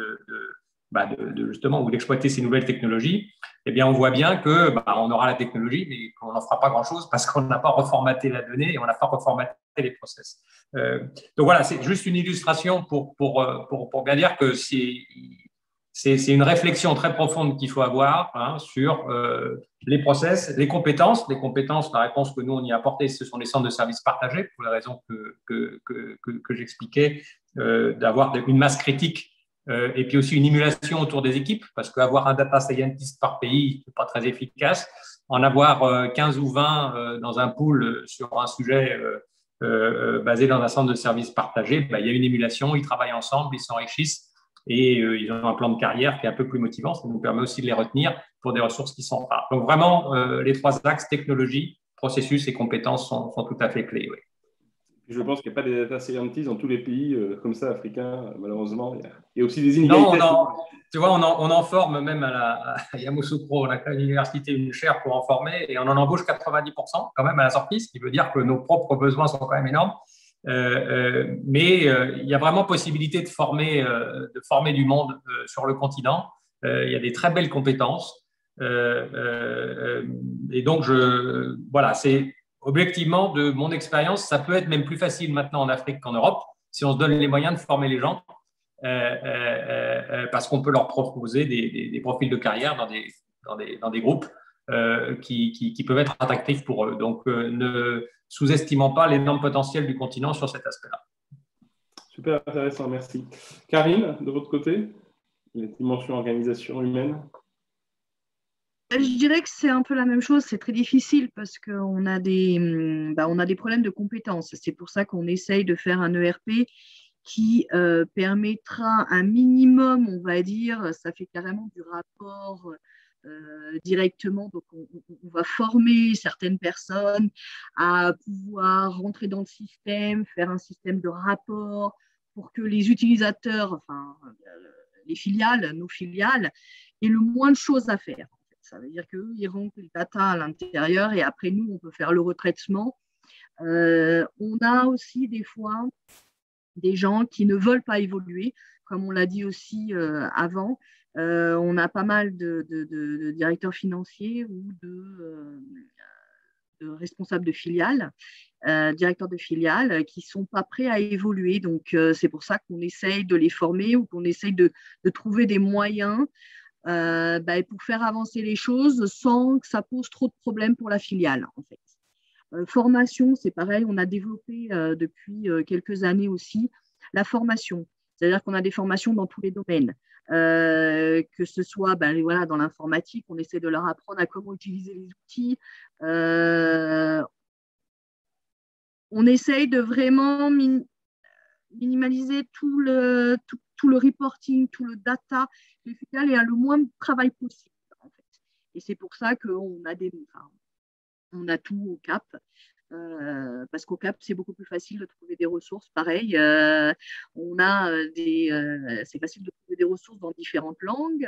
justement, ou d'exploiter ces nouvelles technologies, eh bien, on voit bien que on aura la technologie, mais qu'on n'en fera pas grand-chose parce qu'on n'a pas reformaté la donnée et on n'a pas reformaté les process. Donc voilà, c'est juste une illustration pour bien dire que c'est une réflexion très profonde qu'il faut avoir sur les process, les compétences. Les compétences, la réponse que nous, on y a apportée, ce sont les centres de services partagés, pour les raisons que j'expliquais, d'avoir une masse critique et puis aussi une émulation autour des équipes, parce qu'avoir un data scientist par pays, ce n'est pas très efficace. En avoir 15 ou 20 dans un pool sur un sujet basé dans un centre de services partagé, il y a une émulation, ils travaillent ensemble, ils s'enrichissent et ils ont un plan de carrière qui est un peu plus motivant. Ça nous permet aussi de les retenir pour des ressources qui sont rares. Donc vraiment, les trois axes, technologie, processus et compétences sont tout à fait clés. Oui. Je pense qu'il n'y a pas des data scientists dans tous les pays comme ça, africains, malheureusement. Il y a aussi des inégalités. Non, tu vois, on en forme même à Yamoussoukro, on a à l'université une chaire pour en former et on en embauche 90% quand même à la sortie, ce qui veut dire que nos propres besoins sont quand même énormes. Mais il y a vraiment possibilité de former du monde sur le continent. Il y a des très belles compétences. Et donc, voilà, c'est objectivement, de mon expérience, ça peut être même plus facile maintenant en Afrique qu'en Europe si on se donne les moyens de former les gens parce qu'on peut leur proposer des profils de carrière dans des groupes qui peuvent être attractifs pour eux. Donc, ne sous-estimons pas l'énorme potentiel du continent sur cet aspect-là. Super intéressant, merci. Karine, de votre côté, les dimensions organisation humaine? Je dirais que c'est un peu la même chose, c'est très difficile parce qu'on a des problèmes de compétences. C'est pour ça qu'on essaye de faire un ERP qui permettra un minimum, on va dire, ça fait carrément du rapport directement. Donc, on va former certaines personnes à pouvoir rentrer dans le système, faire un système de rapport pour que les utilisateurs, enfin les filiales, nos filiales, aient le moins de choses à faire. Ça veut dire qu'ils rentrent les data à l'intérieur et après, nous, on peut faire le retraitement. On a aussi des fois des gens qui ne veulent pas évoluer, comme on l'a dit aussi avant. On a pas mal de directeurs financiers ou de responsables de filiales, directeurs de filiales qui ne sont pas prêts à évoluer. Donc, c'est pour ça qu'on essaye de les former ou qu'on essaye de trouver des moyens pour faire avancer les choses sans que ça pose trop de problèmes pour la filiale, en fait. Formation, c'est pareil, on a développé depuis quelques années aussi la formation. C'est-à-dire qu'on a des formations dans tous les domaines. Que ce soit voilà, dans l'informatique, on essaie de leur apprendre à comment utiliser les outils. On essaye de vraiment minimaliser tout le reporting, tout le data, les filiales, et le moins de travail possible, en fait. Et c'est pour ça qu'on a on a tout au CAP, parce qu'au CAP, c'est beaucoup plus facile de trouver des ressources. Pareil, c'est facile de trouver des ressources dans différentes langues,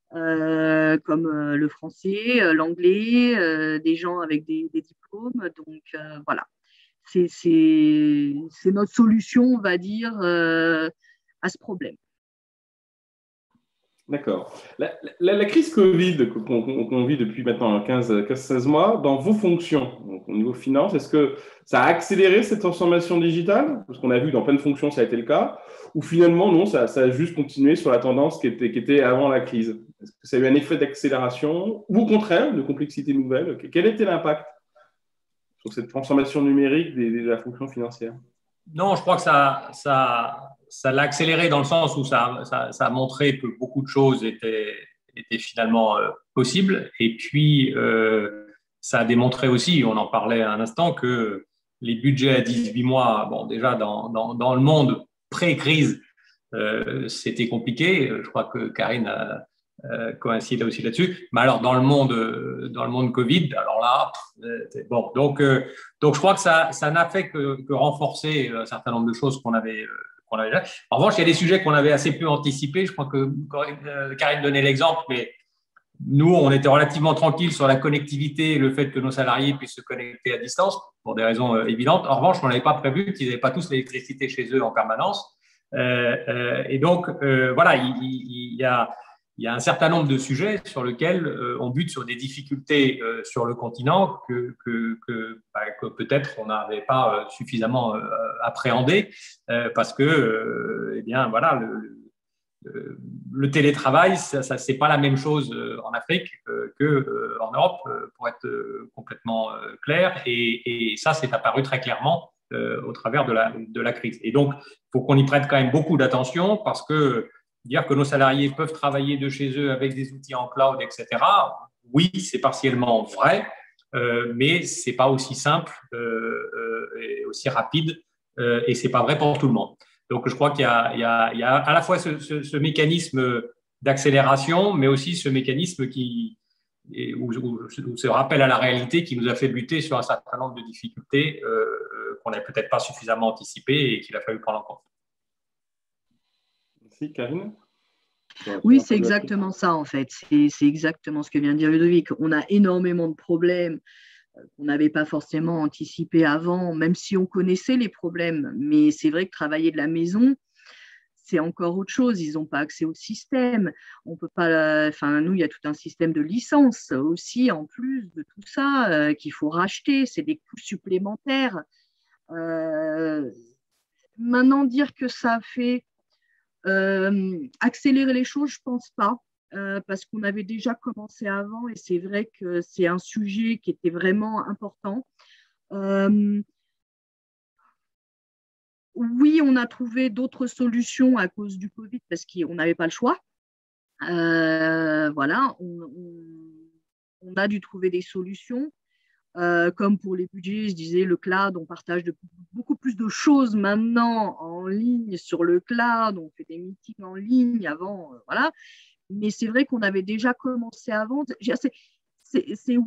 comme le français, l'anglais, des gens avec des diplômes. Donc, voilà. C'est notre solution, on va dire, à ce problème. D'accord. La crise Covid qu'on vit depuis maintenant 15-16 mois, dans vos fonctions, donc au niveau finance, est-ce que ça a accéléré cette transformation digitale? Parce qu'on a vu dans plein de fonctions, ça a été le cas. Ou finalement, non, ça a juste continué sur la tendance qui était avant la crise? Est-ce que ça a eu un effet d'accélération ou au contraire, de complexité nouvelle? Quel était l'impact sur cette transformation numérique de la fonction financière? Non, je crois que ça l'a accéléré dans le sens où ça a montré que beaucoup de choses étaient finalement possibles. Et puis, ça a démontré aussi, on en parlait à un instant, que les budgets à 18 mois, bon, déjà dans le monde pré-crise, c'était compliqué. Je crois que Karine coïncide aussi là-dessus. Mais alors, dans le monde Covid, alors là, bon. Donc, je crois que ça n'a fait que renforcer un certain nombre de choses qu'on avait déjà. En revanche, il y a des sujets qu'on avait assez peu anticipés. Je crois que Karine donnait l'exemple, mais nous, on était relativement tranquilles sur la connectivité et le fait que nos salariés puissent se connecter à distance pour des raisons évidentes. En revanche, on n'avait pas prévu qu'ils n'avaient pas tous l'électricité chez eux en permanence. Et donc, voilà, il y a un certain nombre de sujets sur lesquels on bute sur des difficultés sur le continent que peut-être on n'avait pas suffisamment appréhendé parce que, eh bien, voilà, le télétravail, c'est pas la même chose en Afrique qu'en Europe, pour être complètement clair. Et ça, c'est apparu très clairement au travers de la crise. Et donc, il faut qu'on y prête quand même beaucoup d'attention parce que dire que nos salariés peuvent travailler de chez eux avec des outils en cloud, etc., oui, c'est partiellement vrai, mais ce n'est pas aussi simple et aussi rapide, et ce n'est pas vrai pour tout le monde. Donc, je crois qu'il y a à la fois ce mécanisme d'accélération, mais aussi ce mécanisme où ce rappel à la réalité qui nous a fait buter sur un certain nombre de difficultés qu'on n'avait peut-être pas suffisamment anticipées et qu'il a fallu prendre en compte. Merci, Karine. Oui, c'est exactement ça, en fait. C'est exactement ce que vient de dire Ludovic. On a énormément de problèmes qu'on n'avait pas forcément anticipés avant, même si on connaissait les problèmes. Mais c'est vrai que travailler de la maison, c'est encore autre chose. Ils n'ont pas accès au système. On peut pas. Nous, il y a tout un système de licence aussi, en plus de tout ça, qu'il faut racheter. C'est des coûts supplémentaires. Maintenant, dire que ça fait accélérer les choses, je ne pense pas, parce qu'on avait déjà commencé avant et c'est vrai que c'est un sujet qui était vraiment important. Oui, on a trouvé d'autres solutions à cause du Covid parce qu'on n'avait pas le choix. Voilà, on a dû trouver des solutions. Comme pour les budgets, je disais, le cloud, on partage beaucoup plus de choses maintenant en ligne sur le cloud, on fait des meetings en ligne avant, voilà. Mais c'est vrai qu'on avait déjà commencé avant.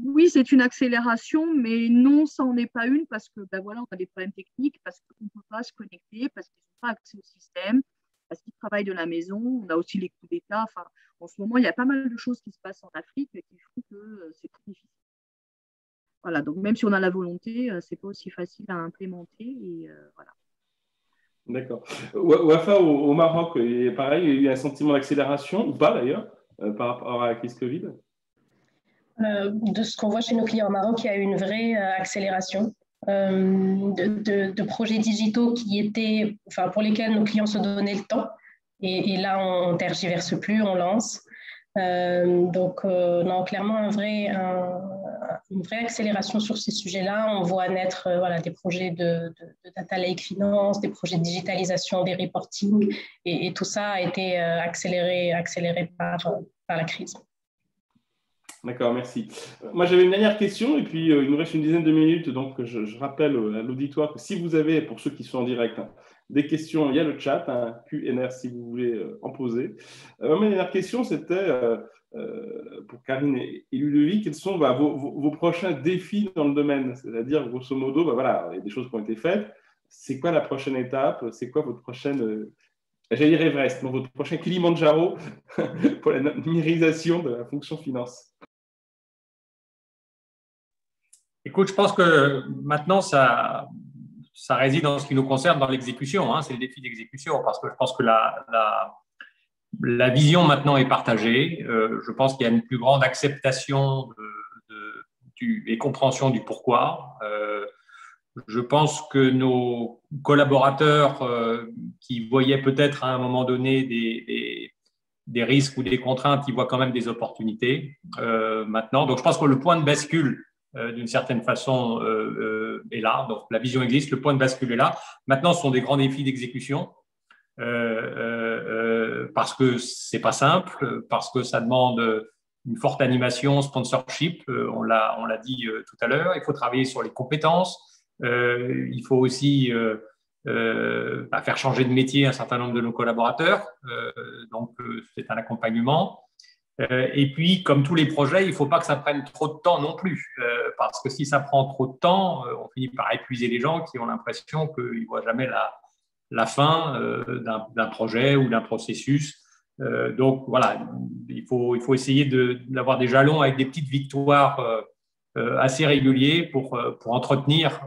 Oui, c'est une accélération, mais non, ça n'en est pas une parce que voilà, on a des problèmes techniques, parce qu'on ne peut pas se connecter, parce qu'ils n'ont pas accès au système, parce qu'ils travaillent de la maison. On a aussi les coups d'État. Enfin, en ce moment, il y a pas mal de choses qui se passent en Afrique qui font que c'est très difficile. Voilà, donc même si on a la volonté, ce n'est pas aussi facile à implémenter. Et, voilà. D'accord. Wafa, au Maroc, pareil, il y a eu un sentiment d'accélération, ou pas d'ailleurs, par rapport à la crise Covid? De ce qu'on voit chez nos clients au Maroc, il y a eu une vraie accélération de projets digitaux pour lesquels nos clients se donnaient le temps. Et là, on ne tergiverse plus, on lance. Non, clairement, une vraie accélération sur ces sujets-là. On voit naître des projets de data lake finance, des projets de digitalisation des reporting, et tout ça a été accéléré par la crise. D'accord, merci. Moi, j'avais une dernière question, et puis il nous reste une dizaine de minutes, donc je rappelle à l'auditoire que si vous avez, pour ceux qui sont en direct, des questions, il y a le chat, Q&R si vous voulez en poser. Ma dernière question, c'était pour Karine et Ludovic, quels sont vos prochains défis dans le domaine? C'est-à-dire, grosso modo, il y a des choses qui ont été faites. C'est quoi la prochaine étape? C'est quoi votre prochaine, j'allais dire Everest, non, votre prochain Kilimandjaro pour la numérisation de la fonction finance? Écoute, je pense que maintenant, ça réside dans ce qui nous concerne, dans l'exécution. C'est le défi d'exécution, parce que je pense que la vision maintenant est partagée. Je pense qu'il y a une plus grande acceptation et compréhension du pourquoi. Je pense que nos collaborateurs qui voyaient peut-être à un moment donné des risques ou des contraintes, ils voient quand même des opportunités maintenant. Donc, je pense que le point de bascule, d'une certaine façon, est là. Donc, la vision existe, le point de bascule est là. Maintenant, ce sont des grands défis d'exécution parce que c'est pas simple, parce que ça demande une forte animation, sponsorship, on l'a dit tout à l'heure. Il faut travailler sur les compétences. Il faut aussi faire changer de métier un certain nombre de nos collaborateurs. Donc, c'est un accompagnement. Et puis, comme tous les projets, il ne faut pas que ça prenne trop de temps non plus, parce que si ça prend trop de temps, on finit par épuiser les gens qui ont l'impression qu'ils ne voient jamais la fin d'un projet ou d'un processus. Donc, voilà, il faut essayer d'avoir des jalons avec des petites victoires assez réguliers pour entretenir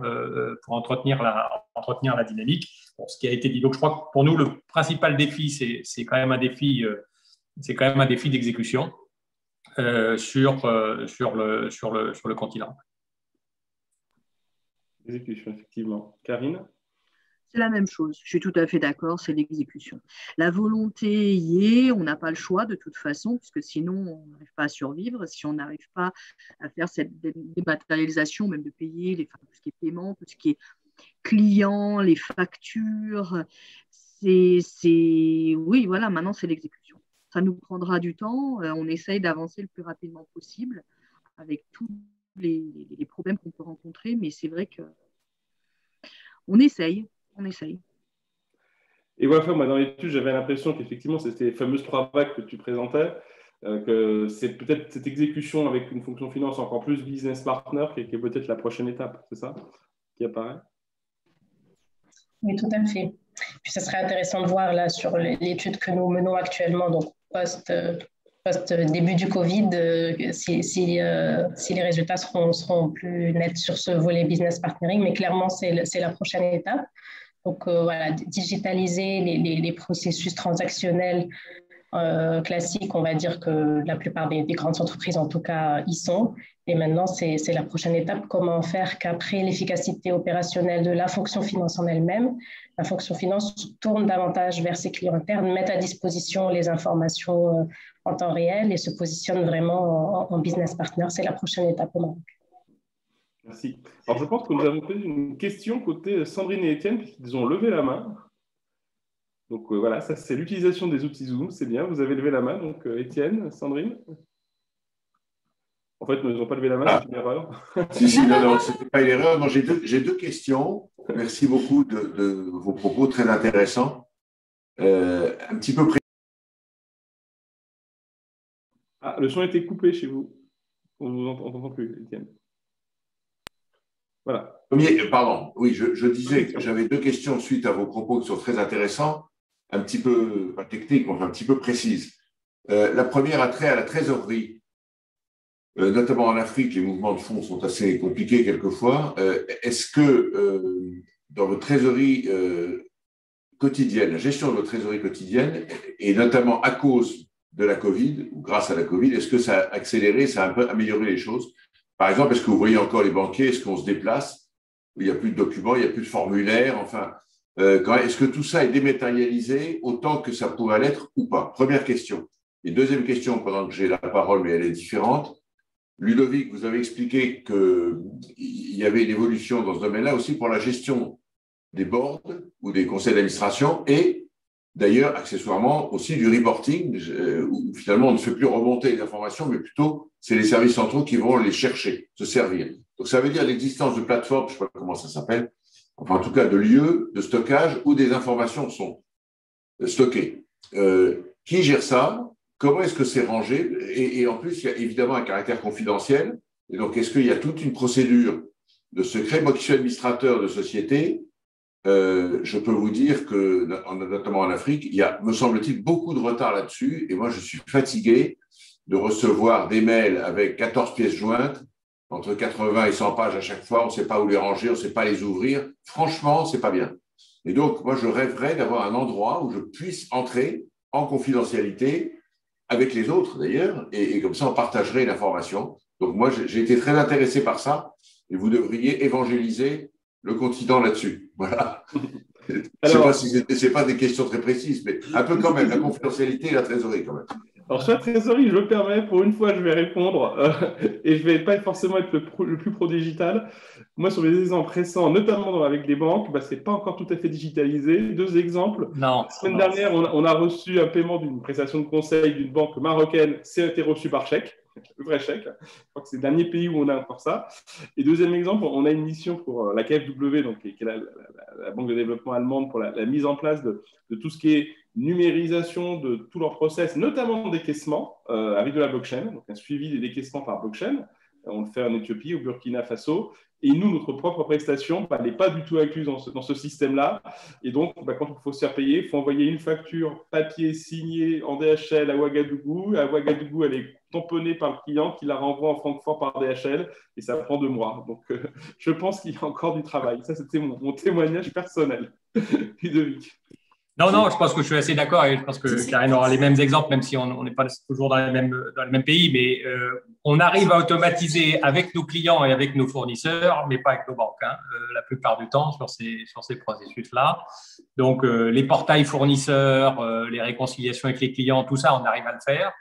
la dynamique. Bon, ce qui a été dit. Donc, je crois que pour nous, le principal défi, c'est quand même un défi. C'est quand même un défi d'exécution sur le continent. Exécution, effectivement. Karine? C'est la même chose, je suis tout à fait d'accord, c'est l'exécution. La volonté y est, on n'a pas le choix de toute façon, puisque sinon on n'arrive pas à survivre. Si on n'arrive pas à faire cette dématérialisation, même de payer tout ce qui est paiement, tout ce qui est client, les factures, oui, voilà, maintenant c'est l'exécution. Ça nous prendra du temps, on essaye d'avancer le plus rapidement possible avec tous les problèmes qu'on peut rencontrer, mais c'est vrai qu'on essaye. Et voilà, moi, dans l'étude, j'avais l'impression qu'effectivement, c'était les fameuses 3 vagues que tu présentais, que c'est peut-être cette exécution avec une fonction finance encore plus business partner qui est peut-être la prochaine étape, c'est ça qui apparaît? Oui, tout à fait. Puis, ça serait intéressant de voir là sur l'étude que nous menons actuellement, donc post-début du Covid, si les résultats seront plus nets sur ce volet business partnering, mais clairement, c'est la prochaine étape. Donc, digitaliser les processus transactionnels classiques, on va dire que la plupart des grandes entreprises, en tout cas, y sont. Et maintenant, c'est la prochaine étape. Comment faire qu'après l'efficacité opérationnelle de la fonction finance en elle-même, la fonction finance tourne davantage vers ses clients internes, mette à disposition les informations en temps réel et se positionne vraiment en business partner. C'est la prochaine étape au Maroc. Merci. Alors, je pense que nous avons posé une question côté Sandrine et Étienne, puisqu'ils ont levé la main. Donc, voilà, ça, c'est l'utilisation des outils Zoom. C'est bien, vous avez levé la main. Donc, Étienne, Sandrine. En fait, ils n'ont pas levé la main, c'est une erreur. Si, non, ce n'était pas une erreur. Non, j'ai deux questions. Merci beaucoup de vos propos très intéressants. Un petit peu près. Ah, le son a été coupé chez vous. On ne vous entend plus, Étienne. Voilà. Pardon, oui, je disais que j'avais deux questions suite à vos propos qui sont très intéressants, un petit peu pas techniques, enfin un petit peu précises. La première a trait à la trésorerie. Notamment en Afrique, les mouvements de fonds sont assez compliqués quelquefois. Est-ce que dans votre trésorerie quotidienne, la gestion de votre trésorerie quotidienne, et notamment à cause de la Covid, ou grâce à la Covid, est-ce que ça a accéléré, ça a un peu amélioré les choses? Par exemple, est-ce que vous voyez encore les banquiers, est-ce qu'on se déplace? Il n'y a plus de documents, il n'y a plus de formulaires, enfin, est-ce que tout ça est dématérialisé autant que ça pourrait l'être ou pas? Première question. Et deuxième question, pendant que j'ai la parole, mais elle est différente. Ludovic, vous avez expliqué qu'il y avait une évolution dans ce domaine-là aussi pour la gestion des boards ou des conseils d'administration et d'ailleurs, accessoirement, aussi du reporting, où finalement on ne fait plus remonter les informations, mais plutôt c'est les services centraux qui vont les chercher, se servir. Donc ça veut dire l'existence de plateformes, je ne sais pas comment ça s'appelle, enfin en tout cas de lieux de stockage où des informations sont stockées. Qui gère ça? Comment est-ce que c'est rangé? Et en plus, il y a évidemment un caractère confidentiel. Et donc, est-ce qu'il y a toute une procédure de secret? Moi qui suis administrateur de société, je peux vous dire que, notamment en Afrique, il y a, me semble-t-il, beaucoup de retard là-dessus. Et moi, je suis fatigué de recevoir des mails avec 14 pièces jointes, entre 80 et 100 pages à chaque fois. On ne sait pas où les ranger, on ne sait pas les ouvrir. Franchement, ce n'est pas bien. Et donc, moi, je rêverais d'avoir un endroit où je puisse entrer en confidentialité avec les autres d'ailleurs, et comme ça on partagerait l'information. Donc moi j'ai été très intéressé par ça, et vous devriez évangéliser le continent là-dessus. Voilà. Alors, c'est pas des questions très précises, mais un peu quand même, la confidentialité et la trésorerie quand même. Alors sur la trésorerie, je me permets, pour une fois je vais répondre, et je ne vais pas forcément être le plus pro-digital. Moi, sur les exemples récents, notamment avec les banques, ce n'est pas encore tout à fait digitalisé. Deux exemples. Non. La semaine dernière, on a reçu un paiement d'une prestation de conseil d'une banque marocaine. Ça a été reçu par chèque, le vrai chèque. Je crois que c'est le dernier pays où on a encore ça. Et deuxième exemple, on a une mission pour la KfW, donc, qui est la banque de développement allemande, pour la mise en place de tout ce qui est numérisation de tout leur process, notamment décaissement, avec de la blockchain, donc un suivi des décaissements par blockchain. On le fait en Éthiopie, au Burkina Faso. Et nous, notre propre prestation n'est pas du tout incluse dans ce système-là. Et donc, quand il faut se faire payer, il faut envoyer une facture papier signée en DHL à Ouagadougou. À Ouagadougou, elle est tamponnée par le client qui la renvoie en Francfort par DHL. Et ça prend 2 mois. Donc, je pense qu'il y a encore du travail. Ça, c'était mon témoignage personnel. Ludovic. Non, je pense que je suis assez d'accord et je pense que Karine aura les mêmes exemples, même si on n'est pas toujours dans le même pays, mais on arrive à automatiser avec nos clients et avec nos fournisseurs, mais pas avec nos banques, la plupart du temps sur ces processus-là. Donc, les portails fournisseurs, les réconciliations avec les clients, tout ça, on arrive à le faire.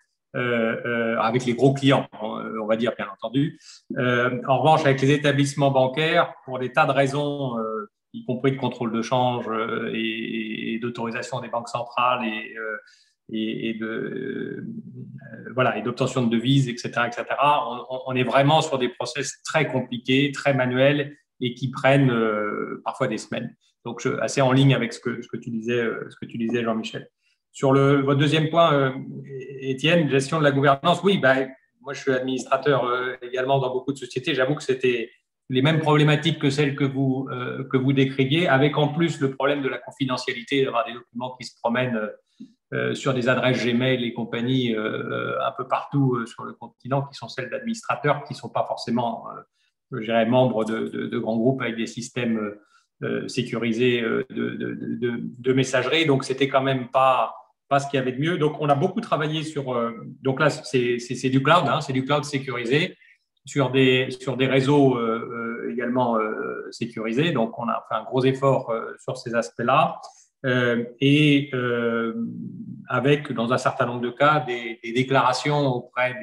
Avec les gros clients, on va dire, bien entendu. En revanche, avec les établissements bancaires, pour des tas de raisons, y compris de contrôle de change et d'autorisation des banques centrales et d'obtention de devises, etc., on est vraiment sur des process très compliqués, très manuels et qui prennent parfois des semaines. Donc, assez en ligne avec ce que tu disais, Jean-Michel. Sur votre deuxième point, Étienne, gestion de la gouvernance, oui, moi je suis administrateur également dans beaucoup de sociétés. J'avoue que c'était les mêmes problématiques que celles que vous décriviez, avec en plus le problème de la confidentialité, d'avoir des documents qui se promènent sur des adresses Gmail et compagnie un peu partout sur le continent, qui sont celles d'administrateurs, qui ne sont pas forcément, je dirais, membres de grands groupes avec des systèmes sécurisés de messagerie. Donc, c'était quand même pas ce qu'il y avait de mieux. Donc, on a beaucoup travaillé sur… donc là, c'est du cloud, c'est du cloud sécurisé, sur des réseaux également sécurisés. Donc, on a fait un gros effort sur ces aspects-là. Et avec, dans un certain nombre de cas, des déclarations auprès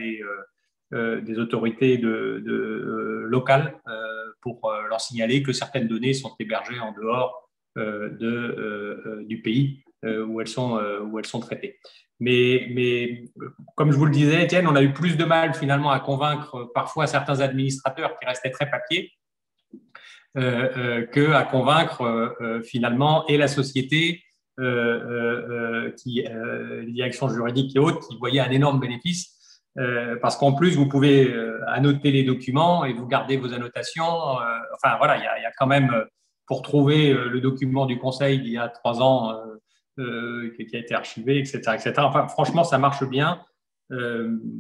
des autorités locales pour leur signaler que certaines données sont hébergées en dehors du pays où elles sont traitées. Mais comme je vous le disais, Étienne, on a eu plus de mal finalement à convaincre parfois certains administrateurs qui restaient très papier qu'à convaincre finalement et la société, direction juridique et autres, qui voyaient un énorme bénéfice. Parce qu'en plus, vous pouvez annoter les documents et vous gardez vos annotations. Enfin, voilà, il y a quand même, pour trouver le document du conseil d'il y a 3 ans qui a été archivé, etc., etc. Enfin, franchement, ça marche bien.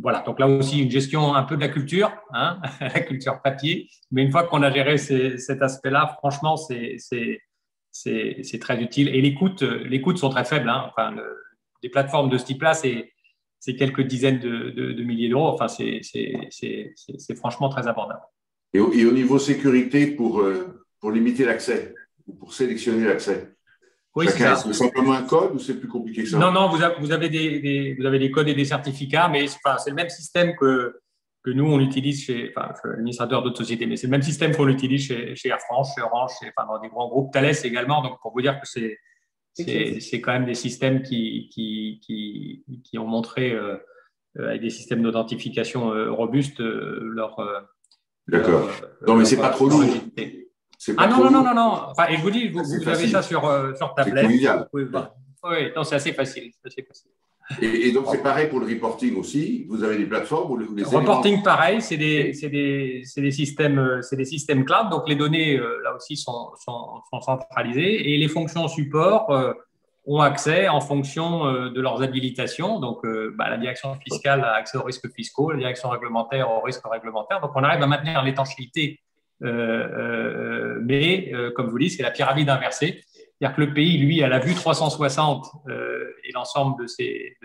Voilà, donc là aussi, une gestion un peu de la culture, la culture papier. Mais une fois qu'on a géré cet aspect-là, franchement, c'est très utile. Et les coûts sont très faibles. Enfin, des plateformes de ce type-là, c'est quelques dizaines de milliers d'euros. Enfin, c'est franchement très abordable. Et au niveau sécurité, pour limiter l'accès ou pour sélectionner l'accès? Oui, c'est Chacun, ça. c'est simplement un code ou c'est plus compliqué que ça? Non, non, vous avez des codes et des certificats, mais c'est le même système que nous, on utilise chez, je suis administrateur d'autres sociétés, mais c'est le même système qu'on utilise chez Air France, chez Orange, dans des grands groupes, Thales également. Donc, pour vous dire que c'est quand même des systèmes qui ont montré, avec des systèmes d'authentification robustes, D'accord. Non, mais c'est pas trop lourd. Ah non, non, non, non, non. Enfin, et je vous dis, vous avez ça sur tablette. C'est convivial. Oui, non, c'est assez facile. Et donc, c'est pareil pour le reporting aussi. Vous avez des plateformes où les reporting, pareil, c'est des systèmes cloud. Donc, les données, là aussi, sont centralisées. Et les fonctions support ont accès en fonction de leurs habilitations. Donc, la direction fiscale a accès aux risques fiscaux, la direction réglementaire aux risques réglementaires. Donc, on arrive à maintenir l'étanchéité. Mais, comme je vous dis, c'est la pyramide inversée. C'est-à-dire que le pays, lui, a la vue 360 et l'ensemble de ces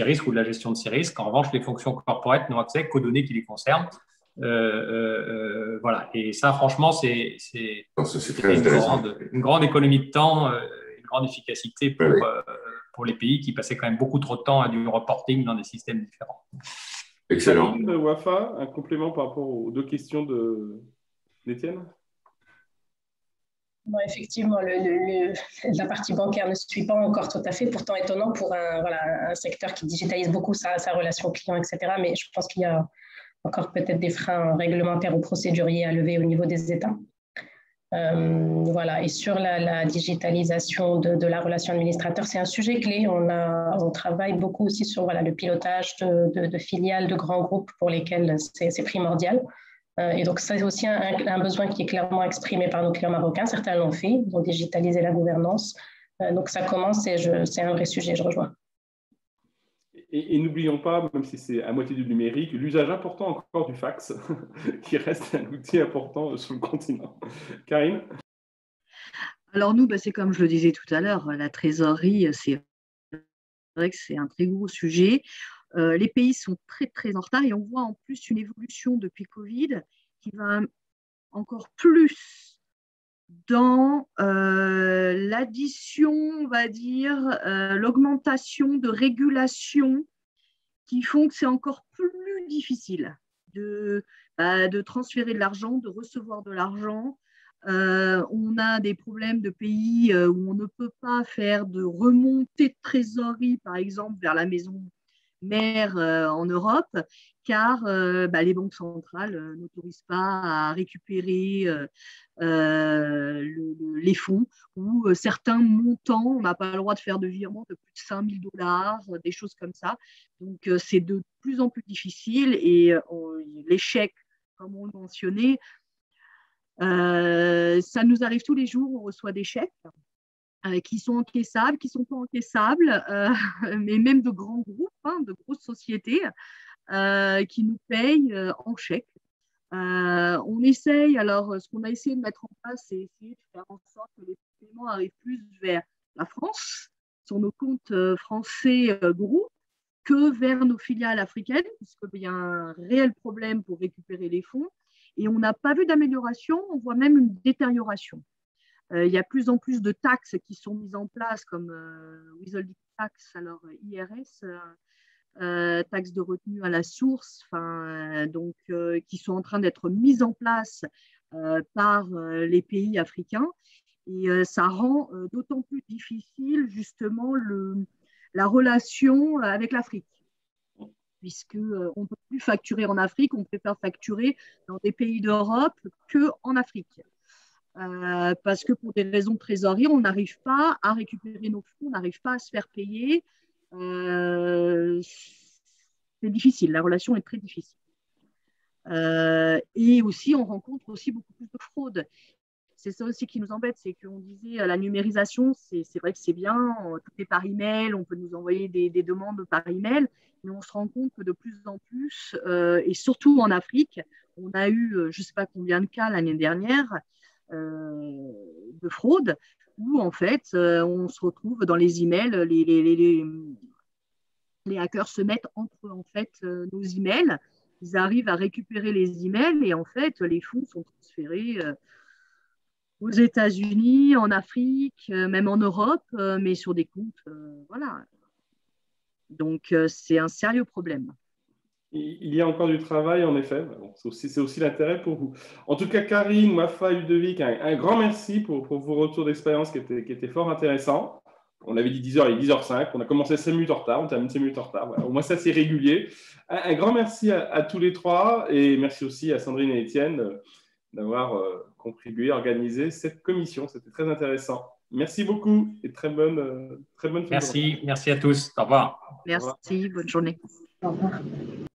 risques ou de la gestion de ces risques. En revanche, les fonctions corporate n'ont accès qu'aux données qui les concernent. Voilà. Et ça, franchement, c'est une grande économie de temps, une grande efficacité pour les pays qui passaient quand même beaucoup trop de temps à du reporting dans des systèmes différents. Excellent. Wafa, un complément par rapport aux deux questions d'Étienne? Bon, effectivement, la partie bancaire ne suit pas encore tout à fait, pourtant étonnant pour un secteur qui digitalise beaucoup sa relation client, etc. Mais je pense qu'il y a encore peut-être des freins réglementaires ou procéduriers à lever au niveau des États. Voilà. Et sur la digitalisation de la relation administrateur, c'est un sujet clé. On travaille beaucoup aussi sur le pilotage de filiales, de grands groupes pour lesquels c'est primordial. Et donc, c'est aussi un besoin qui est clairement exprimé par nos clients marocains. Certains l'ont fait, ils ont digitalisé la gouvernance. Donc, ça commence et c'est un vrai sujet, je rejoins. Et n'oublions pas, même si c'est à moitié du numérique, l'usage important encore du fax, qui reste un outil important sur le continent. Karine? Alors nous, c'est comme je le disais tout à l'heure, la trésorerie, c'est vrai que c'est un très gros sujet. Les pays sont très, très en retard et on voit en plus une évolution depuis Covid qui va encore plus dans l'addition, on va dire, l'augmentation de régulation qui font que c'est encore plus difficile de transférer de l'argent, de recevoir de l'argent. On a des problèmes de pays où on ne peut pas faire de remontée de trésorerie, par exemple, vers la maison mère en Europe, car les banques centrales n'autorisent pas à récupérer les fonds ou certains montants, on n'a pas le droit de faire de virement de plus de 5 000 $, des choses comme ça. Donc, c'est de plus en plus difficile et l'échec, comme on le mentionnait, ça nous arrive tous les jours, on reçoit des chèques qui sont encaissables, qui ne sont pas encaissables, mais même de grands groupes, de grosses sociétés qui nous payent en chèques. On essaye, alors ce qu'on a essayé de mettre en place, c'est essayer de faire en sorte que les paiements arrivent plus vers la France, sur nos comptes français groupes, que vers nos filiales africaines, puisqu'il y a un réel problème pour récupérer les fonds. Et on n'a pas vu d'amélioration, on voit même une détérioration. Il y a plus en plus de taxes qui sont mises en place, comme withholding tax, alors IRS, taxes de retenue à la source, qui sont en train d'être mises en place par les pays africains. Et ça rend d'autant plus difficile justement la relation avec l'Afrique, puisqu'on ne peut plus facturer en Afrique, on préfère facturer dans des pays d'Europe qu'en Afrique. Parce que pour des raisons de trésorerie, on n'arrive pas à récupérer nos fonds, on n'arrive pas à se faire payer. C'est difficile, la relation est très difficile. Et aussi, on rencontre aussi beaucoup plus de fraude. C'est ça aussi qui nous embête, c'est qu'on disait la numérisation, c'est vrai que c'est bien, tout est par email, on peut nous envoyer des demandes par email, mais on se rend compte que de plus en plus, et surtout en Afrique, on a eu je ne sais pas combien de cas l'année dernière de fraude, où en fait, on se retrouve dans les emails, les hackers se mettent entre en fait nos emails, ils arrivent à récupérer les emails et en fait, les fonds sont transférés aux États-Unis, en Afrique, même en Europe, mais sur des comptes, voilà. Donc, c'est un sérieux problème. Il y a encore du travail, en effet. Bon, c'est aussi l'intérêt pour vous. En tout cas, Karine, Wafa, Ludovic, un grand merci pour vos retours d'expérience qui étaient fort intéressants. On avait dit 10h, il est 10h05. On a commencé 5 minutes en retard, on termine 5 minutes en retard. Voilà. Au moins, ça, c'est régulier. Un grand merci à tous les trois et merci aussi à Sandrine et Étienne d'avoir contribué à organiser cette commission. C'était très intéressant. Merci beaucoup et très bonne fin de journée. Merci à tous. Au revoir. Merci, bonne journée. Au revoir.